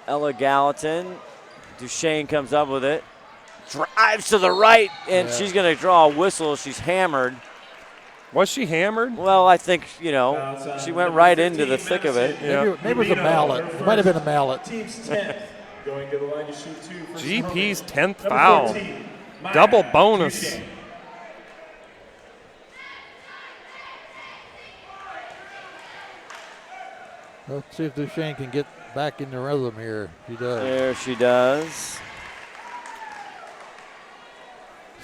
Ella Gallatin. Duchesne comes up with it. Drives to the right, and she's going to draw a whistle. She's hammered. Was she hammered? Well, I think, she went right into the thick of it. Maybe it was a mallet. It might have been a mallet. Team's 10th. Going to the line to shoot 2 for GP's Snohomish. 10th Number foul. 14, Maya Double bonus. Duchesne. Let's see if Duchesne can get back in the rhythm here. She does. There she does.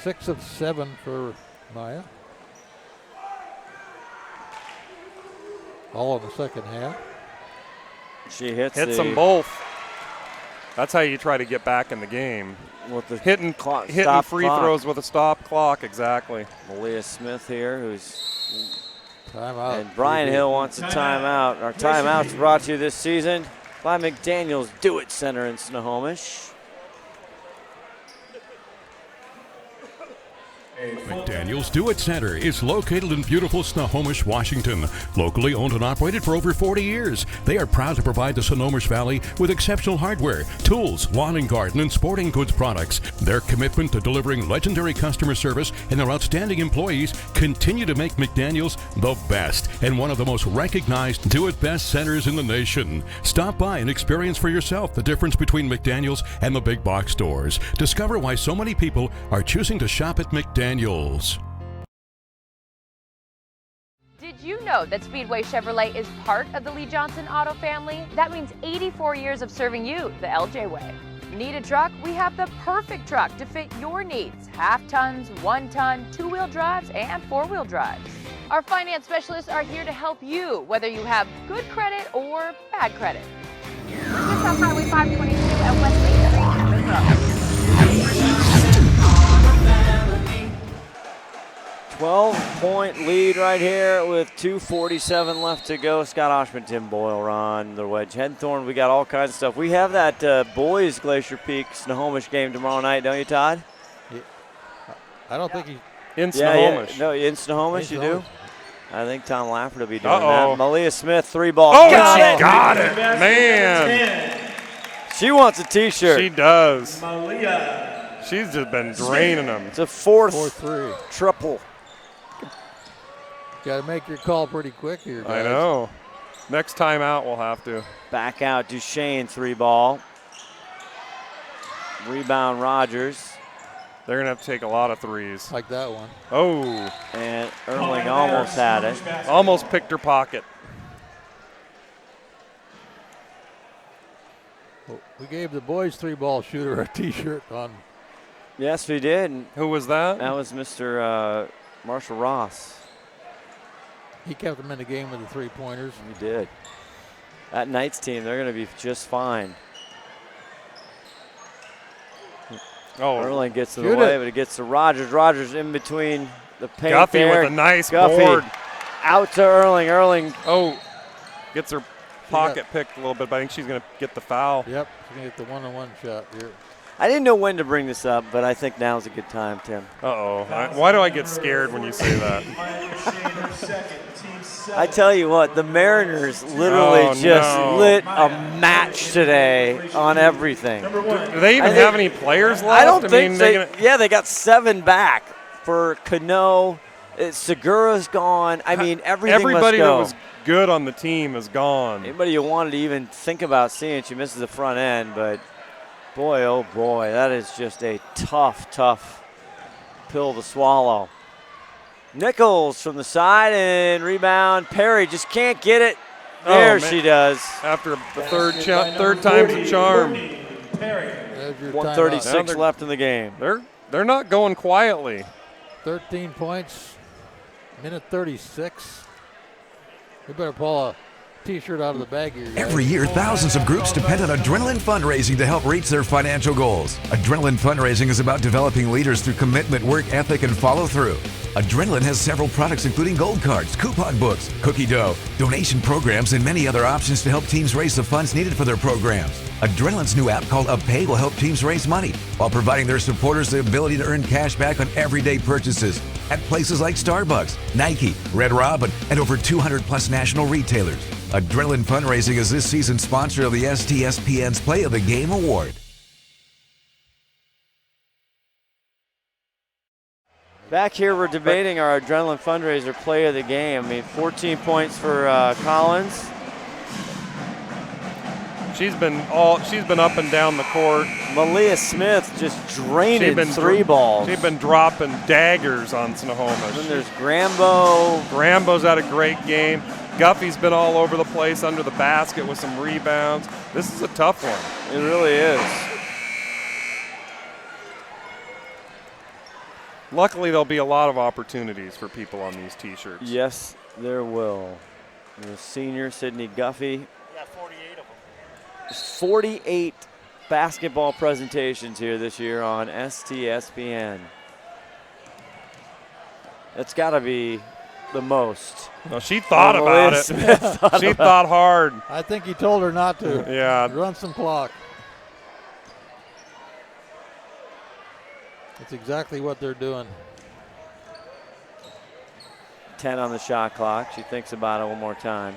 6 of 7 for Maya. All in the second half. She hits them both. That's how you try to get back in the game. With the hitting stop free clock. throws with a stop clock, exactly. Malia Smith here, who's timeout. And Brian Hill wants a timeout. Our timeout's brought to you this season by McDaniel's Do It Center in Snohomish. McDaniel's Do It Center is located in beautiful Snohomish, Washington. Locally owned and operated for over 40 years, they are proud to provide the Snohomish Valley with exceptional hardware, tools, lawn and garden, and sporting goods products. Their commitment to delivering legendary customer service and their outstanding employees continue to make McDaniel's the best and one of the most recognized Do It Best centers in the nation. Stop by and experience for yourself the difference between McDaniel's and the big box stores. Discover why so many people are choosing to shop at McDaniel's. Did you know that Speedway Chevrolet is part of the Lee Johnson Auto family? That means 84 years of serving you the LJ way. Need a truck? We have the perfect truck to fit your needs. Half tons, 1 ton, 2-wheel drives, and 4-wheel drives. Our finance specialists are here to help you, whether you have good credit or bad credit. Just off Highway 522 at West 8th Street, 12-point lead right here with 2:47 left to go. Scott Oshman, Tim Boyle, Ron, the Wedge Henthorn. We got all kinds of stuff. We have that boys Glacier Peak Snohomish game tomorrow night, don't you, Todd? Yeah. I don't think he. In Snohomish. No, in Snohomish, you do? I think Tom Lafford will be doing Uh-oh. that. Malia Smith, 3-ball. Oh, got it! Man. She wants a T-shirt. She does. Malia. She's just been draining them. It's a fourth triple. Got to make your call pretty quick here, guys. I know. Next time out, we'll have to. Back out, Duchesne, 3-ball. Rebound, Rogers. They're going to have to take a lot of threes. Like that one. Oh. And Erling almost had it. Almost picked her pocket. We gave the boys 3-ball shooter a T-shirt on. Yes, we did. Who was that? That was Mr. Marshall Ross. He kept them in the game with the 3-pointers. He did. That Knights team, they're going to be just fine. Oh, Erling gets in the way, but it gets to Rogers. Rogers in between the paint Guffey there. with a nice Guffey board. Out to Erling. Erling. Oh, gets her pocket picked a little bit, but I think she's going to get the foul. Yep, she's going to get the one-on-one shot here. I didn't know when to bring this up, but I think now's a good time, Tim. Uh-oh. Why do I get scared when you say that? I tell you what, the Mariners literally lit a match today on everything. Do they even have any players left? I don't think yeah, they got 7 back for Cano. Segura's gone. I mean, everybody that was good on the team is gone. Anybody you wanted to even think about seeing, she misses the front end, but boy, oh boy, that is just a tough pill to swallow. Nichols from the side and rebound. Perry just can't get it. There she does. After the third time's a charm. 1:36 left in the game. They're not going quietly. 13 points, minute 36. We better pull a T-shirt out of the bag here, guys. Every year, thousands of groups depend on Adrenaline Fundraising to help reach their financial goals. Adrenaline Fundraising is about developing leaders through commitment, work ethic, and follow-through. Adrenaline has several products including gold cards, coupon books, cookie dough, donation programs, and many other options to help teams raise the funds needed for their programs. Adrenaline's new app called UpPay will help teams raise money while providing their supporters the ability to earn cash back on everyday purchases at places like Starbucks, Nike, Red Robin, and over 200 plus national retailers. Adrenaline Fundraising is this season's sponsor of the STSPN's Play of the Game Award. Back here, we're debating our Adrenaline Fundraiser Play of the Game. I mean, 14 points for Collins. She's been up and down the court. Malia Smith just draining 3 balls. She's been dropping daggers on Snohomish. Then there's Grambo. Grambo's had a great game. Guffey's been all over the place under the basket with some rebounds. This is a tough one. It really is. Luckily, there'll be a lot of opportunities for people on these T-shirts. Yes, there will. The senior, Sydney Guffey. Yeah, 48 of them. There's 48 basketball presentations here this year on STSPN. That's got to be the most. No, she thought about it. She thought hard. I think he told her not to. Yeah. Run some clock. That's exactly what they're doing. 10 on the shot clock. She thinks about it one more time.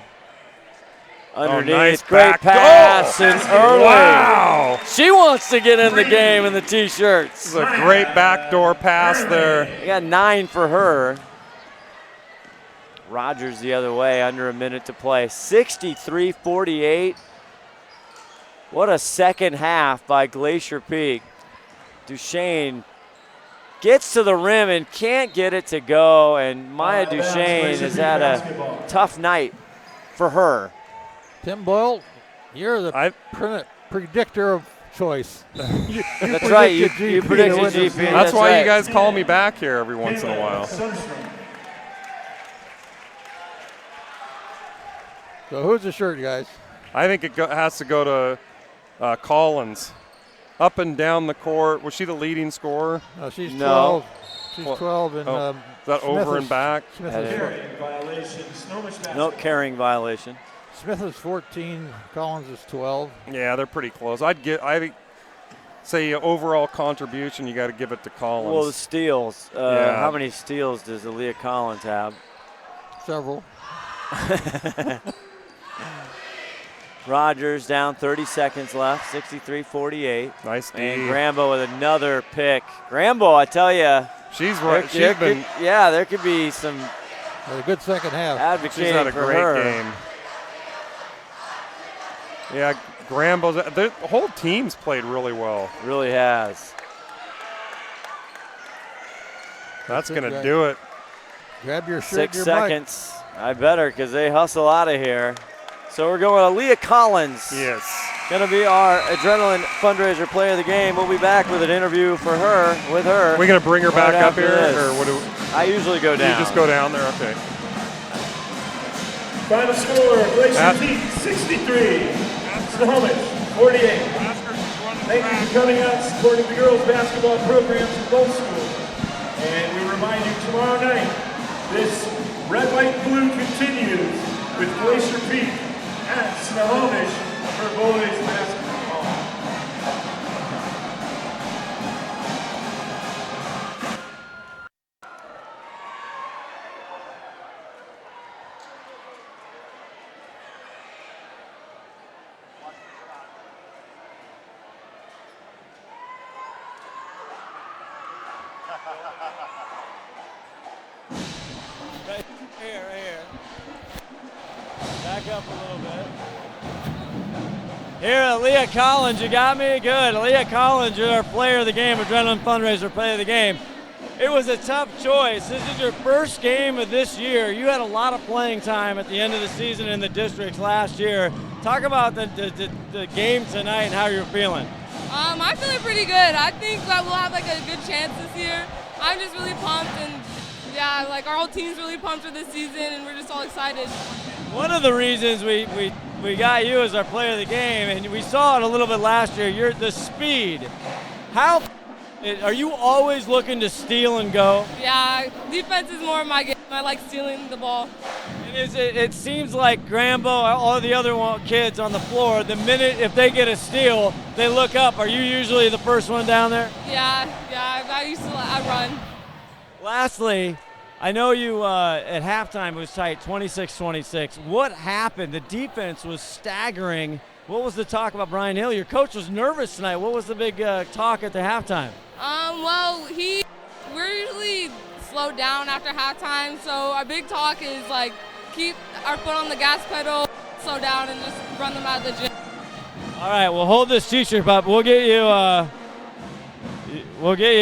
Underneath, nice great pass and early. Wow. She wants to get in the game in the T-shirts. This is a great backdoor pass there. We got 9 for her. Rogers the other way, under a minute to play. 63-48. What a second half by Glacier Peak. Duchesne gets to the rim and can't get it to go, and Maya Duchesne has had a tough night for her. Tim Boyle, you're the predictor of choice. That's right, you predicted GP. That's why you guys call me back here every once in a while. So who's the shirt, guys? I think it has to go to Collins. Up and down the court. Was she the leading scorer? No, she's 12. No. She's 12. And is that over and back? Carrying violation. Snohomish No carrying violation. Smith is 14. Collins is 12. Yeah, they're pretty close. I'd say overall contribution, you got to give it to Collins. Well, the steals. How many steals does Aaliyah Collins have? Several. Rogers down 30 seconds left, 63-48. Nice D. And Grambo with another pick. Grambo, I tell you. She's right. There could be some Had a good second half. Advocating She's had a for great her. game. Yeah, Grambo's, the whole team's played really well. Really has. That's going to do it. Grab your shirt, 6 your seconds. I better, because they hustle out of here. So we're going to Leah Collins. Yes. Going to be our Adrenaline Fundraiser Player of the Game. We'll be back with an interview for her, with her. We're going to bring her back up here, this. or what do I usually go down. You just go down there, okay. Final score, Glacier Peak 63, Snohomish 48. Thank you for coming out and supporting the girls' basketball programs in both schools. And we remind you tomorrow night, this red, white, blue continues with Glacier Peak at Snohomish for boys basketball. Right here. Back up a little bit. Here, Leah Collins, you got me? Good. Leah Collins, you're our player of the game, Adrenaline Fundraiser Player of the Game. It was a tough choice. This is your first game of this year. You had a lot of playing time at the end of the season in the districts last year. Talk about the game tonight and how you're feeling. I'm feeling pretty good. I think that we'll have like a good chance this year. I'm just really pumped, and yeah, like our whole team's really pumped for this season, and we're just all excited. One of the reasons we got you as our player of the game, and we saw it a little bit last year, you're the speed. How are you always looking to steal and go? Yeah, defense is more my game. I like stealing the ball. And it seems like Grambo, all the other kids on the floor, the minute if they get a steal, they look up. Are you usually the first one down there? Yeah, I run. Lastly, I know you at halftime it was tight, 26-26. What happened? The defense was staggering. What was the talk about Brian Hill? Your coach was nervous tonight. What was the big talk at the halftime? Well, we're usually slowed down after halftime, so our big talk is like keep our foot on the gas pedal, slow down, and just run them out of the gym. All right, well, hold this t-shirt up. We'll get you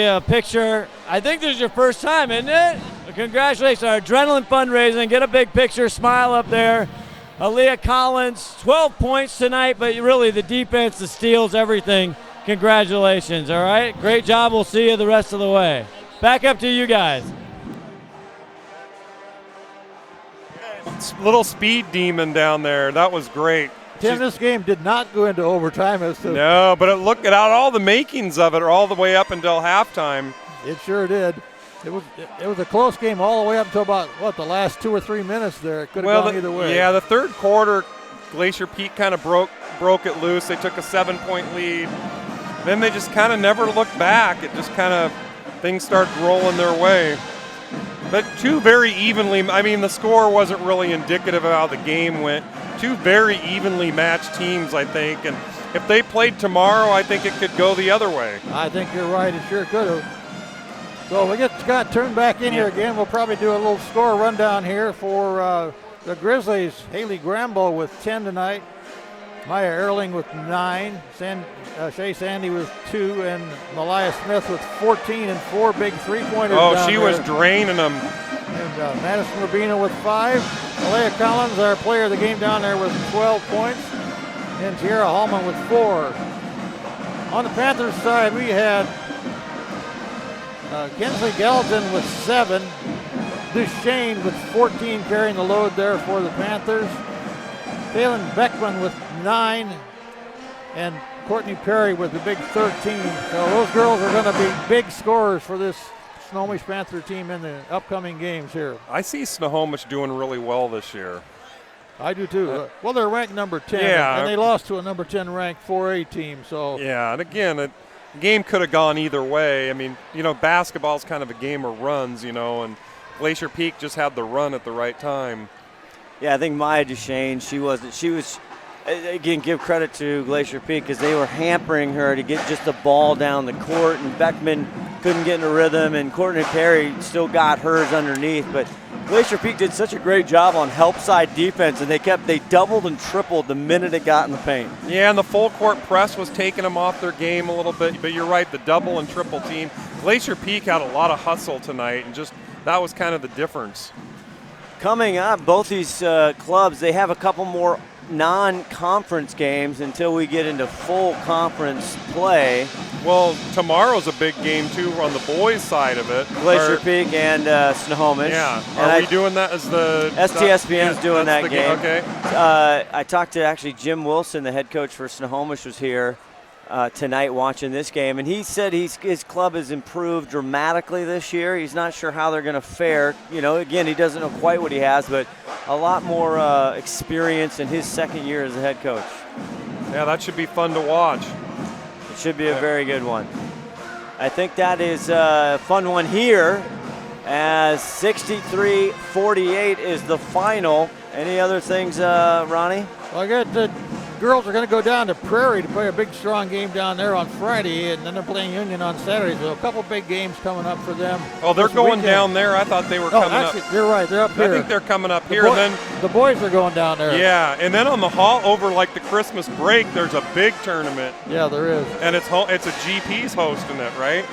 a picture. I think this is your first time, isn't it? Congratulations, our Adrenaline Fundraising. Get a big picture, smile up there. Aaliyah Collins, 12 points tonight, but really the defense, the steals, everything. Congratulations, all right? Great job. We'll see you the rest of the way. Back up to you guys. Little speed demon down there. That was great. Tim, this game did not go into overtime. No, but look at all the makings of it are all the way up until halftime. It sure did. It was a close game all the way up until about, the last 2 or 3 minutes there. It could have gone either way. Yeah, the third quarter, Glacier Peak kind of broke it loose. They took a 7-point lead. Then they just kind of never looked back. It just kind of, things started rolling their way. But two very evenly, the score wasn't really indicative of how the game went. Two very evenly matched teams, I think. And if they played tomorrow, I think it could go the other way. I think you're right. It sure could have. So we get Scott turned back in here again. We'll probably do a little score rundown here for the Grizzlies. Haley Grambo with 10 tonight. Maya Erling with 9. Shea Sandy with 2. And Malaya Smith with 14 and 4 big three-pointers. Oh, she was draining them. And Madison Rubino with 5. Alea Collins, our player of the game down there with 12 points. And Tierra Hallman with 4. On the Panthers side, we had Kinsley Gallatin with 7. Duchesne with 14 carrying the load there for the Panthers. Phelan Beckman with 9. And Courtney Perry with the big 13. So those girls are going to be big scorers for this Snohomish Panther team in the upcoming games here. I see Snohomish doing really well this year. I do too. Well, they're ranked number 10, and they lost to a number 10 ranked 4A team. So yeah, and again, the game could have gone either way. Basketball's kind of a game of runs, and Glacier Peak just had the run at the right time. Yeah, I think Maya Duchesne, she was again, give credit to Glacier Peak because they were hampering her to get just the ball down the court, and Beckman couldn't get in a rhythm, and Courtney Perry still got hers underneath. But Glacier Peak did such a great job on help side defense, and they doubled and tripled the minute it got in the paint. Yeah, and the full court press was taking them off their game a little bit. But you're right, the double and triple team. Glacier Peak had a lot of hustle tonight, and just that was kind of the difference. Coming up, both these clubs, they have a couple more non-conference games until we get into full conference play. Well, tomorrow's a big game too on the boys' side of it. Glacier Peak and Snohomish. Yeah, and are we doing that as the STSPN is doing that game? Okay. I talked to actually Jim Wilson, the head coach for Snohomish, was here tonight watching this game, and he said his club has improved dramatically this year. He's not sure how they're going to fare. You know, again, he doesn't know quite what he has, but a lot more experience in his second year as a head coach. Yeah, that should be fun to watch. It should be a very good one. I think that is a fun one here, as 63-48 is the final. Any other things, Ronnie? Well, I got the girls are going to go down to Prairie to play a big, strong game down there on Friday, and then they're playing Union on Saturday. So a couple big games coming up for them. Oh, they're going down there. I thought they were coming actually, up. You're right. They're up here. I think they're coming up here. And then the boys are going down there. Yeah, and then on the hall over like the Christmas break, there's a big tournament. Yeah, there is. And it's a GP's hosting it, right?